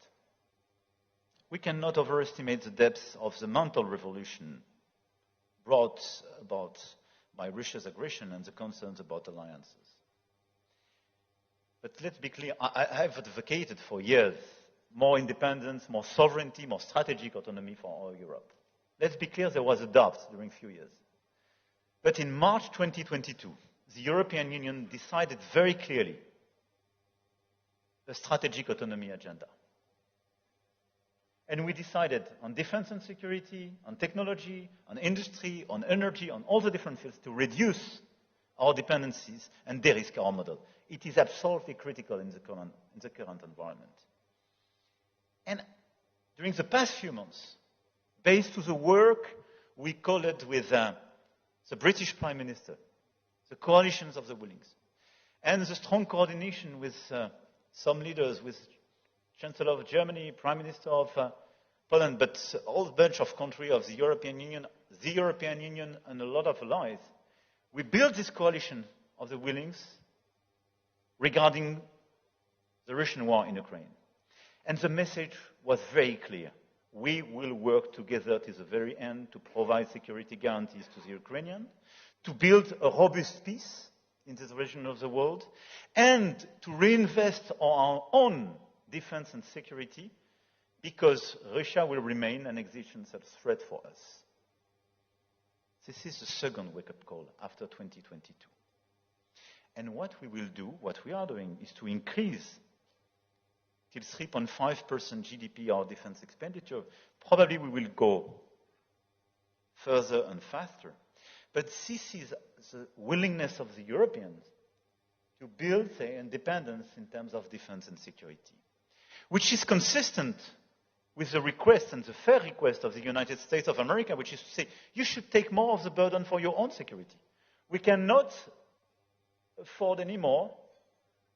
We cannot overestimate the depth of the mental revolution brought about by Russia's aggression and the concerns about alliances. But let's be clear, I have advocated for years more independence, more sovereignty, more strategic autonomy for all Europe. Let's be clear, there was a doubt during a few years. But in March 2022, the European Union decided very clearly a strategic autonomy agenda. And we decided on defense and security, on technology, on industry, on energy, on all the different fields to reduce our dependencies and de-risk our model. It is absolutely critical in the current environment. And during the past few months, based on the work we colled with the British Prime Minister, the coalitions of the willings, and the strong coordination with some leaders, with Chancellor of Germany, Prime Minister of Poland, but a whole bunch of countries of the European Union, and a lot of allies, we built this coalition of the willings regarding the Russian war in Ukraine. And the message was very clear. We will work together to the very end to provide security guarantees to the Ukrainians, to build a robust peace in this region of the world, and to reinvest on our own defense and security, because Russia will remain an existential threat for us. This is the second wake-up call after 2022. And what we will do, what we are doing, is to increase till 3.5% GDP our defense expenditure. Probably we will go further and faster. But this is the willingness of the Europeans to build their independence in terms of defense and security, which is consistent with the request and the fair request of the United States of America, which is to say, you should take more of the burden for your own security. We cannot afford anymore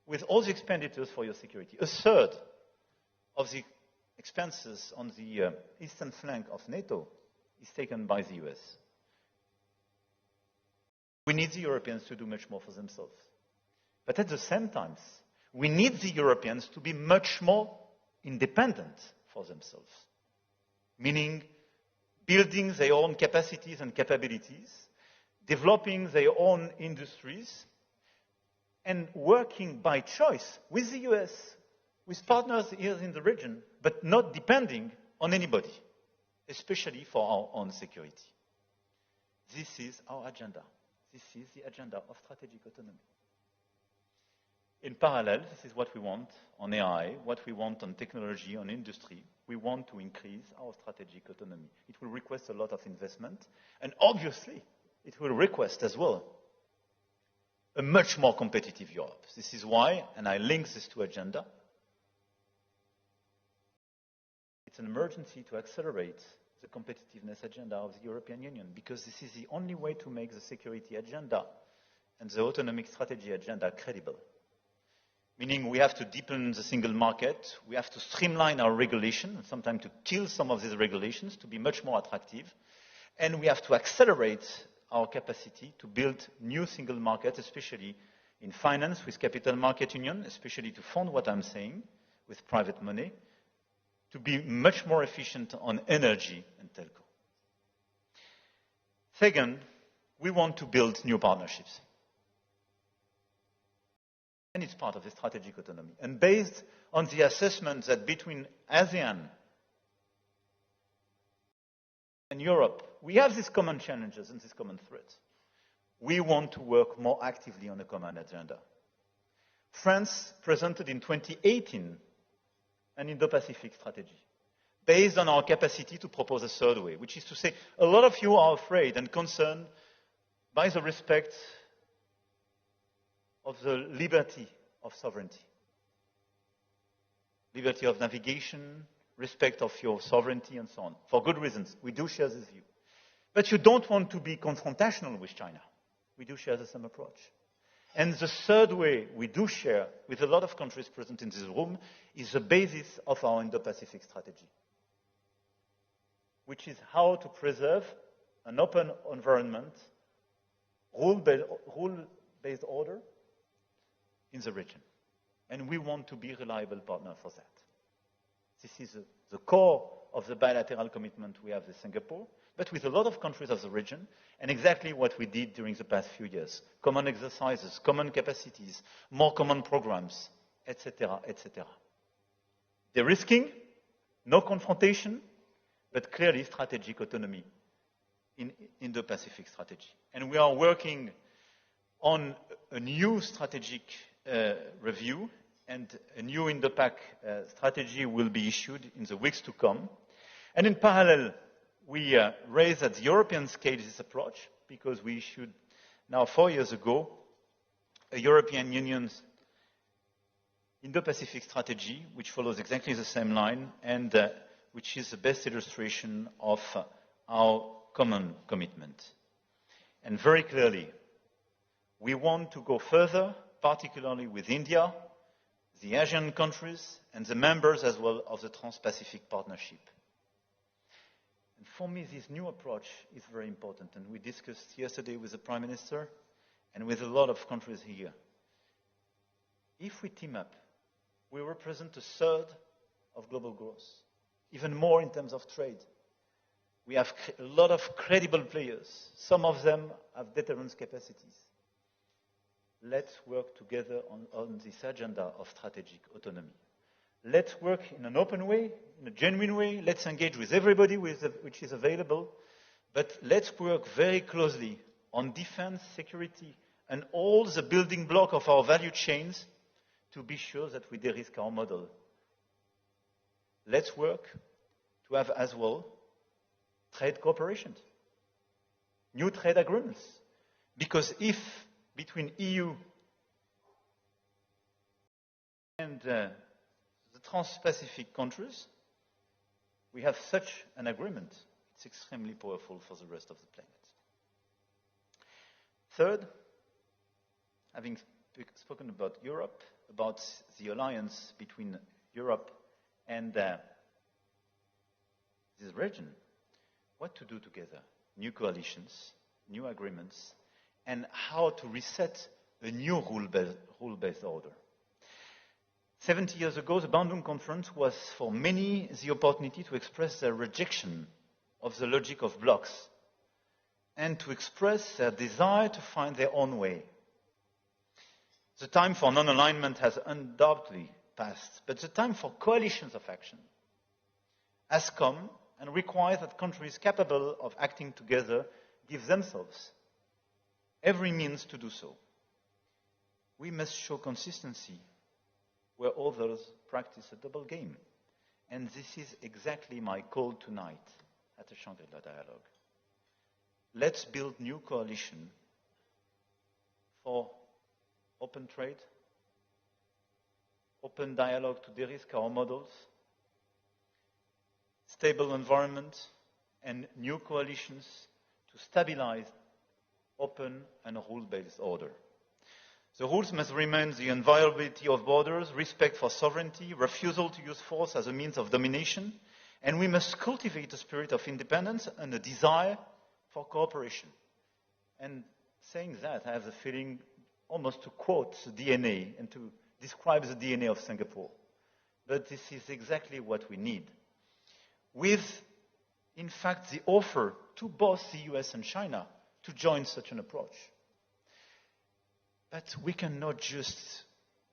with all the expenditures for your security. A third of the expenses on the eastern flank of NATO is taken by the US. We need the Europeans to do much more for themselves. But at the same time, we need the Europeans to be much more independent for themselves, meaning building their own capacities and capabilities, developing their own industries, and working by choice with the US, with partners here in the region, but not depending on anybody, especially for our own security. This is our agenda. This is the agenda of strategic autonomy. In parallel, this is what we want on AI, what we want on technology, on industry. We want to increase our strategic autonomy. It will request a lot of investment, and obviously, it will request as well a much more competitive Europe. This is why, and I link this to agenda, it's an emergency to accelerate the competitiveness agenda of the European Union, because this is the only way to make the security agenda and the autonomic strategy agenda credible. Meaning we have to deepen the single market, we have to streamline our regulation, and sometimes to kill some of these regulations to be much more attractive, and we have to accelerate our capacity to build new single markets, especially in finance with capital market union, especially to fund what I'm saying with private money, to be much more efficient on energy and telco. Second, we want to build new partnerships. And it's part of the strategic autonomy. And based on the assessment that between ASEAN and Europe, we have these common challenges and these common threats. We want to work more actively on a common agenda. France presented in 2018 an Indo-Pacific strategy based on our capacity to propose a third way, which is to say, a lot of you are afraid and concerned by the respect of the liberty of sovereignty. Liberty of navigation, respect of your sovereignty, and so on. For good reasons. We do share this view. But you don't want to be confrontational with China. We do share the same approach. And the third way we do share with a lot of countries present in this room is the basis of our Indo-Pacific strategy, which is how to preserve an open environment, rule-based order in the region. And we want to be a reliable partner for that. This is the core of the bilateral commitment we have with Singapore, but with a lot of countries of the region, and exactly what we did during the past few years. Common exercises, common capacities, more common programs, etc., etc. De-risking, no confrontation, but clearly strategic autonomy in Indo-Pacific strategy. And we are working on a new strategic review, and a new Indo-Pac strategy will be issued in the weeks to come. And in parallel, we raised at the European scale this approach, because we issued now 4 years ago a European Union's Indo-Pacific strategy, which follows exactly the same line, and which is the best illustration of our common commitment. And very clearly, we want to go further, particularly with India, the Asian countries, and the members as well of the Trans-Pacific Partnership. And for me, this new approach is very important, and we discussed yesterday with the Prime Minister and with a lot of countries here. If we team up, we represent a third of global growth, even more in terms of trade. We have a lot of credible players. Some of them have deterrence capacities. Let's work together on this agenda of strategic autonomy. Let's work in an open way, in a genuine way. Let's engage with everybody which is available. But let's work very closely on defense, security, and all the building block of our value chains to be sure that we de-risk our model. Let's work to have as well trade cooperation, new trade agreements. Because if between EU and the Trans-Pacific countries, we have such an agreement. It's extremely powerful for the rest of the planet. Third, having spoken about Europe, about the alliance between Europe and this region, what to do together? New coalitions, new agreements, and how to reset a new rule-based order. 70 years ago, the Bandung Conference was for many the opportunity to express their rejection of the logic of blocs and to express their desire to find their own way. The time for non-alignment has undoubtedly passed, but the time for coalitions of action has come and requires that countries capable of acting together give themselves every means to do so. We must show consistency where others practice a double game. And this is exactly my call tonight at the Shangri-La Dialogue. Let's build new coalition for open trade, open dialogue to de-risk our models, stable environment, and new coalitions to stabilize open and rule-based order. The rules must remain the inviolability of borders, respect for sovereignty, refusal to use force as a means of domination, and we must cultivate a spirit of independence and a desire for cooperation. And saying that, I have the feeling almost to quote the DNA and to describe the DNA of Singapore. But this is exactly what we need. With, in fact, the offer to both the US and China to join such an approach. But we cannot just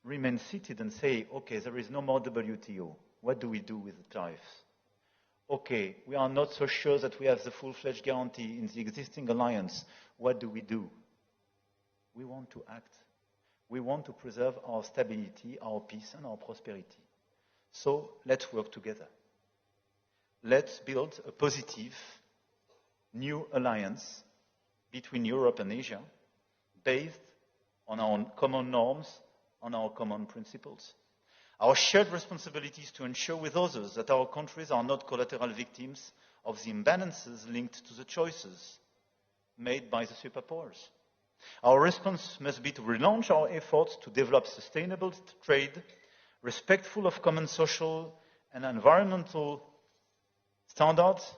remain seated and say, okay, there is no more WTO. What do we do with the tariffs? Okay, we are not so sure that we have the full-fledged guarantee in the existing alliance. What do we do? We want to act. We want to preserve our stability, our peace, and our prosperity. So let's work together. Let's build a positive new alliance between Europe and Asia based on our common norms, on our common principles. Our shared responsibility is to ensure with others that our countries are not collateral victims of the imbalances linked to the choices made by the superpowers. Our response must be to relaunch our efforts to develop sustainable trade, respectful of common social and environmental standards,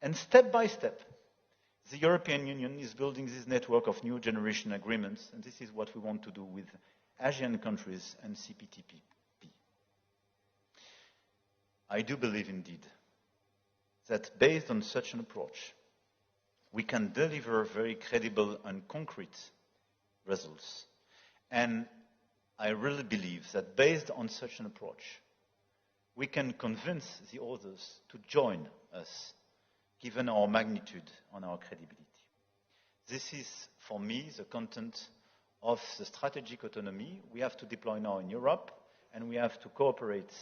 and step by step, the European Union is building this network of new generation agreements, and this is what we want to do with Asian countries and CPTPP. I do believe indeed that based on such an approach, we can deliver very credible and concrete results. And I really believe that based on such an approach, we can convince the others to join us, given our magnitude and our credibility. This is, for me, the content of the strategic autonomy we have to deploy now in Europe, and we have to cooperate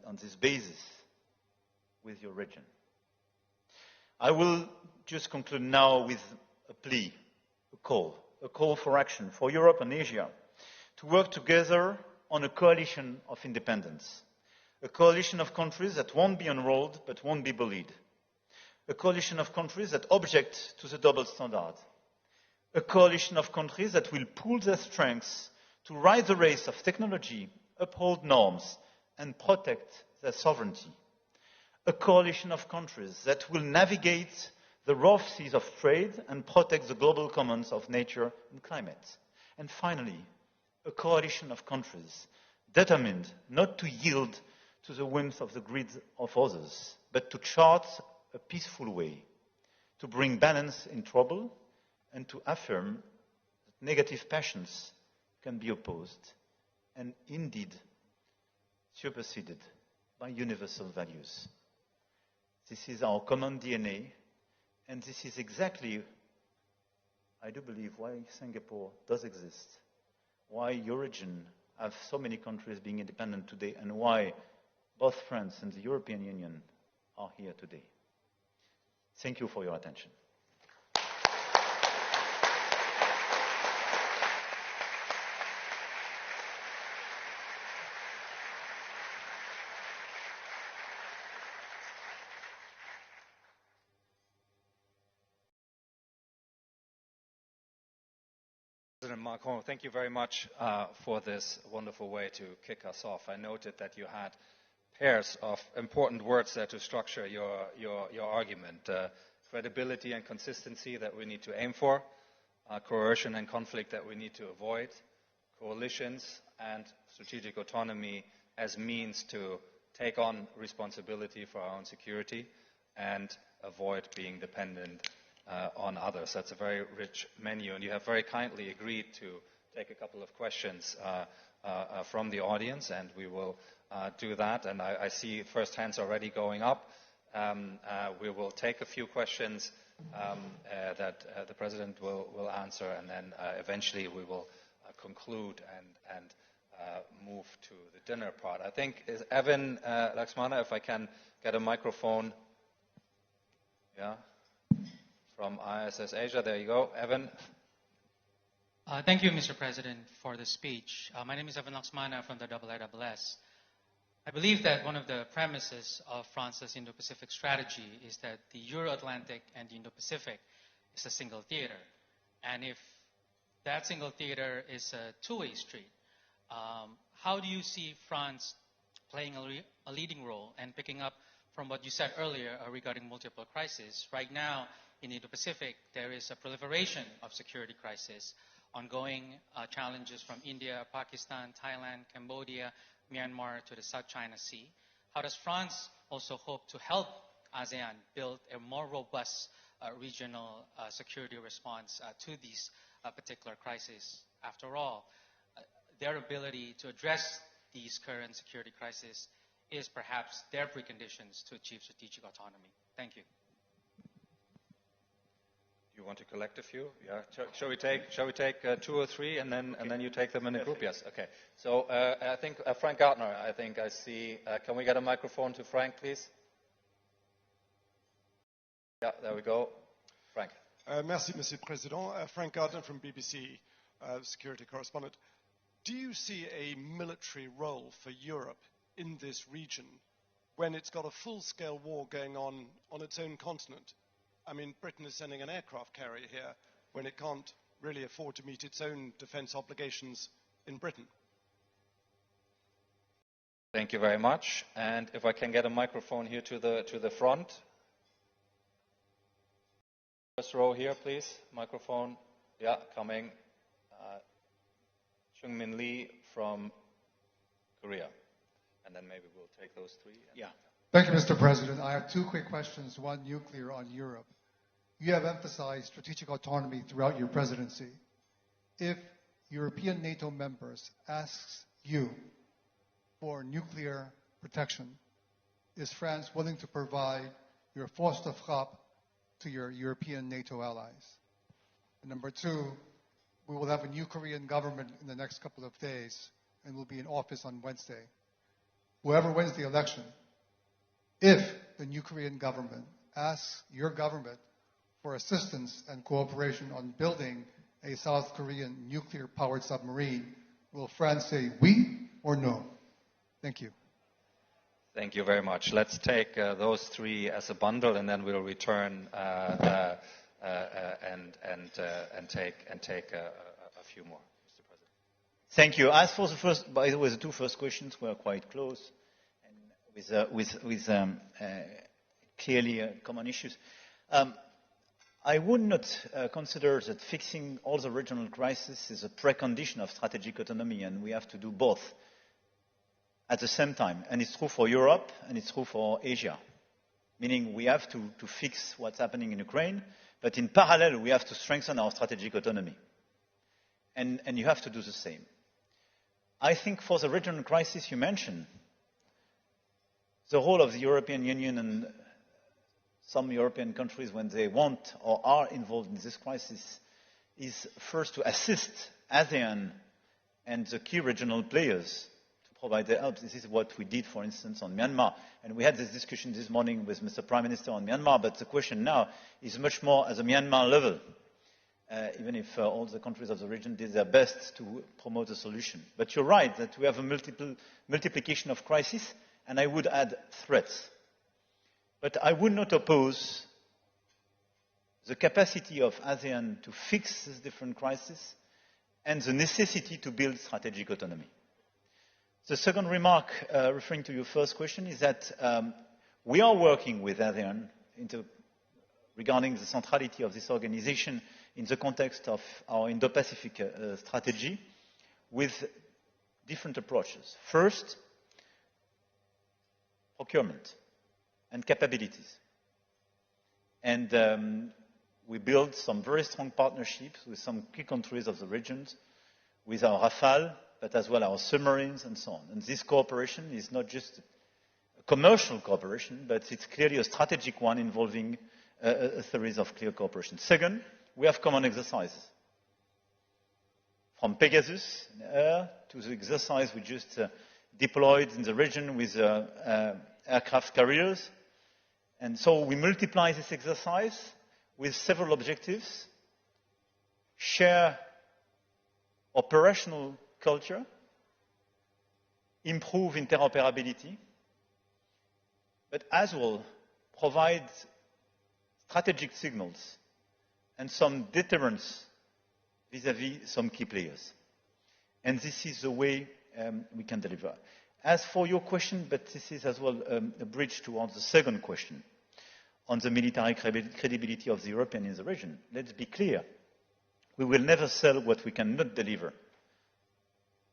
on this basis with your region. I will just conclude now with a plea, a call for action for Europe and Asia to work together on a coalition of independence, a coalition of countries that won't be enrolled but won't be bullied, a coalition of countries that object to the double standard, a coalition of countries that will pool their strengths to ride the race of technology, uphold norms, and protect their sovereignty, a coalition of countries that will navigate the rough seas of trade and protect the global commons of nature and climate. And finally, a coalition of countries determined not to yield to the whims of the greed of others, but to chart a peaceful way, to bring balance in trouble, and to affirm that negative passions can be opposed and indeed superseded by universal values. This is our common DNA, and this is exactly, I do believe, why Singapore does exist, why your region have so many countries being independent today, and why both France and the European Union are here today. Thank you for your attention. President Macron, thank you very much for this wonderful way to kick us off. I noted that you had pairs of important words there to structure your argument. Credibility and consistency that we need to aim for, coercion and conflict that we need to avoid, coalitions and strategic autonomy as means to take on responsibility for our own security and avoid being dependent on others. That's a very rich menu, and you have very kindly agreed to take a couple of questions from the audience, and we will do that. And I see first hands already going up. We will take a few questions that the President will answer, and then eventually we will conclude and move to the dinner part. I think, is Evan Laxmana, if I can get a microphone. Yeah, from ISS Asia. There you go, Evan. Thank you, Mr. President, for the speech. My name is Evan Laxmana from the IISS. I believe that one of the premises of France's Indo-Pacific strategy is that the Euro-Atlantic and the Indo-Pacific is a single theater. And if that single theater is a two-way street, how do you see France playing a leading role and picking up from what you said earlier regarding multiple crises? Right now, in the Indo-Pacific, there is a proliferation of security crises, ongoing challenges from India, Pakistan, Thailand, Cambodia, Myanmar to the South China Sea. How does France also hope to help ASEAN build a more robust regional security response to these particular crises? After all, their ability to address these current security crises is perhaps their preconditions to achieve strategic autonomy. Thank you. You want to collect a few? Yeah. Shall we take two or three, and then you take them in a group? Yes. Okay. So I think Frank Gardner. I think I see. Can we get a microphone to Frank, please? Yeah. There we go. Frank. Merci, Monsieur le Président. Frank Gardner from BBC, security correspondent. Do you see a military role for Europe in this region when it's got a full-scale war going on its own continent? I mean, Britain is sending an aircraft carrier here when it can't really afford to meet its own defense obligations in Britain. Thank you very much. And if I can get a microphone here to the front. First row here, please. Microphone. Yeah, coming. Chung-Min Lee from Korea. And then maybe we'll take those three. Yeah. Thank you, Mr. President. I have two quick questions, one nuclear on Europe. You have emphasized strategic autonomy throughout your presidency. If European NATO members ask you for nuclear protection, is France willing to provide your force de frappe to your European NATO allies? And number two, we will have a new Korean government in the next couple of days and will be in office on Wednesday. Whoever wins the election, if the new Korean government asks your government for assistance and cooperation on building a South Korean nuclear-powered submarine, will France say oui or no? Thank you. Thank you very much. Let's take those three as a bundle, and then we'll return and take a few more, Mr. President. Thank you. As for the first, by the way, the two first questions were quite close, and with clearly common issues. I would not consider that fixing all the regional crises is a precondition of strategic autonomy, and we have to do both at the same time. And it's true for Europe, and it's true for Asia. Meaning we have to fix what's happening in Ukraine, but in parallel we have to strengthen our strategic autonomy. And you have to do the same. I think for the regional crisis you mentioned, the role of the European Union and some European countries, when they want or are involved in this crisis, is first to assist ASEAN and the key regional players to provide their help. This is what we did, for instance, on Myanmar. And we had this discussion this morning with Mr. Prime Minister on Myanmar, but the question now is much more at the Myanmar level, even if all the countries of the region did their best to promote a solution. But you're right that we have a multiplication of crises, and I would add threats. But I would not oppose the capacity of ASEAN to fix these different crises and the necessity to build strategic autonomy. The second remark, referring to your first question, is that we are working with ASEAN regarding the centrality of this organization in the context of our Indo-Pacific strategy with different approaches. First, procurement and capabilities. And we built some very strong partnerships with some key countries of the region, with our Rafale, but as well our submarines and so on. And this cooperation is not just a commercial cooperation, but it's clearly a strategic one involving a series of clear cooperation. Second, we have common exercises. From Pegasus in the air to the exercise we just deployed in the region with aircraft carriers. And so we multiply this exercise with several objectives: share operational culture, improve interoperability, but as well provide strategic signals and some deterrence vis-à-vis some key players. And this is the way we can deliver. As for your question, but this is as well a bridge towards the second question on the military credibility of the European in the region, let's be clear. We will never sell what we cannot deliver.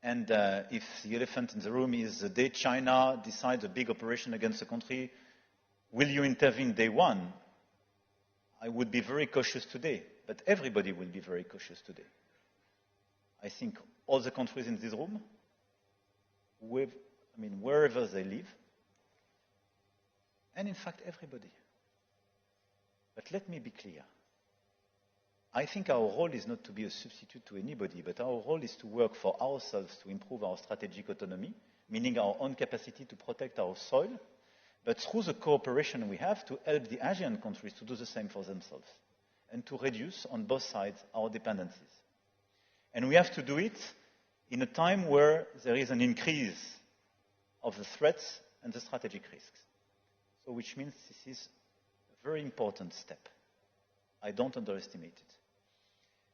And if the elephant in the room is the day China decides a big operation against a country, will you intervene day one? I would be very cautious today, but everybody will be very cautious today. I think all the countries in this room, wherever they live, and in fact everybody. But let me be clear. I think our role is not to be a substitute to anybody, but our role is to work for ourselves to improve our strategic autonomy, meaning our own capacity to protect our soil, but through the cooperation we have to help the Asian countries to do the same for themselves and to reduce on both sides our dependencies. And we have to do it in a time where there is an increase of the threats and the strategic risks. So which means this is a very important step. I don't underestimate it.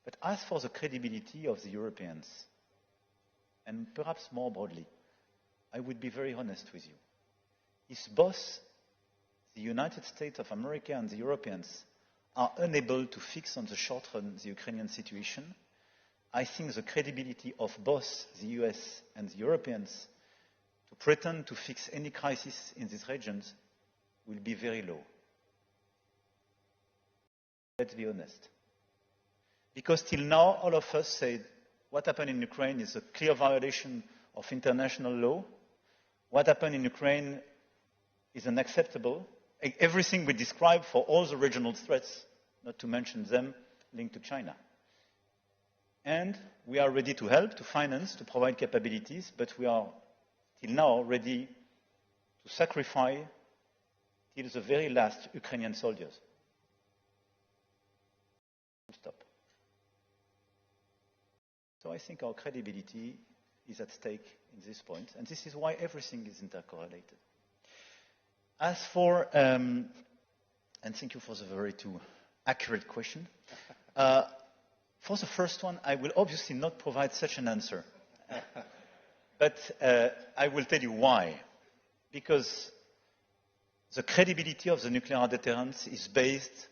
But as for the credibility of the Europeans, and perhaps more broadly, I would be very honest with you. If both the United States of America and the Europeans are unable to fix on the short run the Ukrainian situation, I think the credibility of both the US and the Europeans to pretend to fix any crisis in these regions will be very low. Let's be honest. Because till now, all of us said what happened in Ukraine is a clear violation of international law. What happened in Ukraine is unacceptable. Everything we describe for all the regional threats, not to mention them linked to China. And we are ready to help, to finance, to provide capabilities, but we are till now ready to sacrifice till the very last Ukrainian soldiers. Stop. So I think our credibility is at stake in this point, and this is why everything is intercorrelated. As for, and thank you for the very too accurate question. For the first one, I will obviously not provide such an answer. But I will tell you why. Because the credibility of the nuclear deterrence is based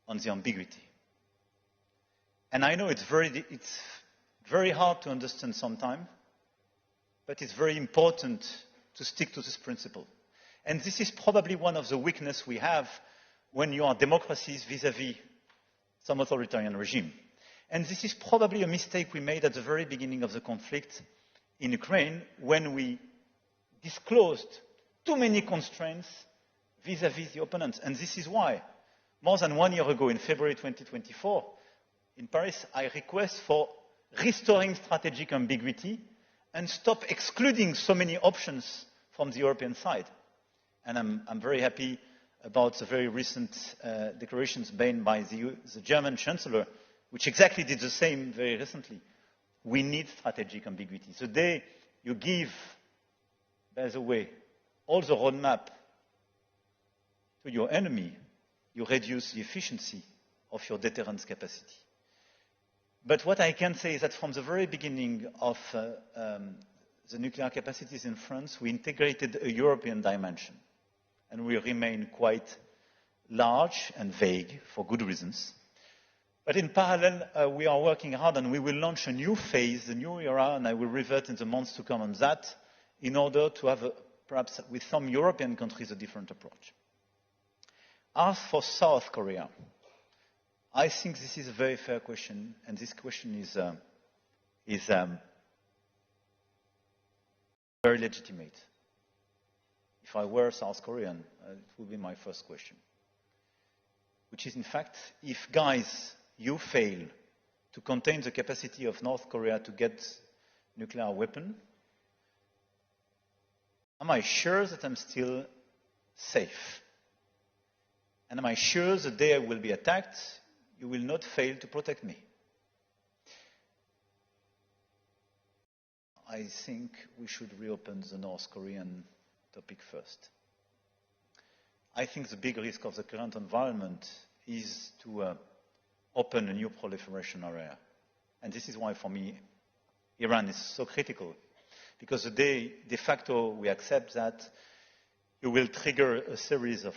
on the ambiguity. And I know it's very hard to understand sometimes, but it's very important to stick to this principle. And this is probably one of the weaknesses we have when you are democracies vis-à-vis some authoritarian regime. And this is probably a mistake we made at the very beginning of the conflict in Ukraine when we disclosed too many constraints vis-à-vis the opponents. And this is why, more than 1 year ago, in February 2024, in Paris, I request for restoring strategic ambiguity and stop excluding so many options from the European side. And I'm very happy about the very recent declarations made by the German Chancellor, which exactly did the same very recently. We need strategic ambiguity. The day you give, by the way, all the roadmap to your enemy, you reduce the efficiency of your deterrence capacity. But what I can say is that from the very beginning of the nuclear capacities in France, we integrated a European dimension. And we remain quite large and vague for good reasons. But in parallel, we are working hard and we will launch a new phase, a new era, and I will revert in the months to come on that, in order to have, perhaps with some European countries, a different approach. As for South Korea, I think this is a very fair question, and this question is very legitimate. If I were South Korean, it would be my first question. Which is, in fact, if, guys, you fail to contain the capacity of North Korea to get nuclear weapon, am I sure that I'm still safe? And am I sure the day I will be attacked, you will not fail to protect me? I think we should reopen the North Korean topic first. I think the big risk of the current environment is to open a new proliferation area. And this is why, for me, Iran is so critical. Because the day, de facto, we accept that, it will trigger a series of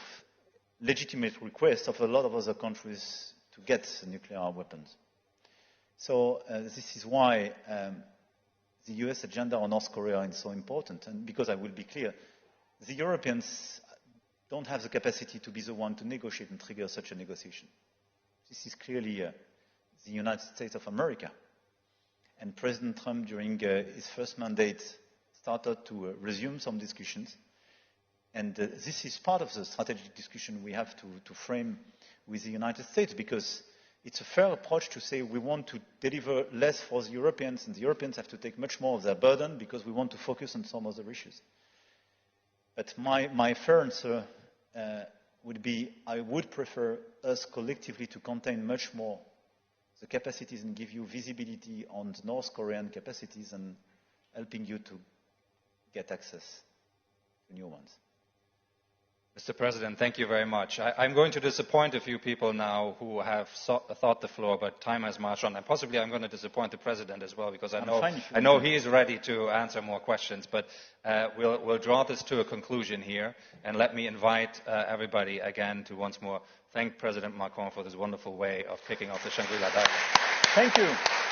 legitimate requests of a lot of other countries to get nuclear weapons. So this is why the US agenda on North Korea is so important. And because I will be clear, the Europeans don't have the capacity to be the one to negotiate and trigger such a negotiation. This is clearly the United States of America. And President Trump, during his first mandate, started to resume some discussions. And this is part of the strategic discussion we have to frame with the United States, because it's a fair approach to say we want to deliver less for the Europeans, and the Europeans have to take much more of their burden because we want to focus on some other issues. But my fair answer would be, I would prefer us collectively to contain much more the capacities and give you visibility on the North Korean capacities and helping you to get access to new ones. Mr. President, thank you very much. I'm going to disappoint a few people now who have thought the floor, but time has marched on. And possibly I'm going to disappoint the President as well, because I know he is ready to answer more questions. But we'll draw this to a conclusion here. And let me invite everybody again to once more thank President Macron for this wonderful way of kicking off the Shangri-La Dialogue. Thank you.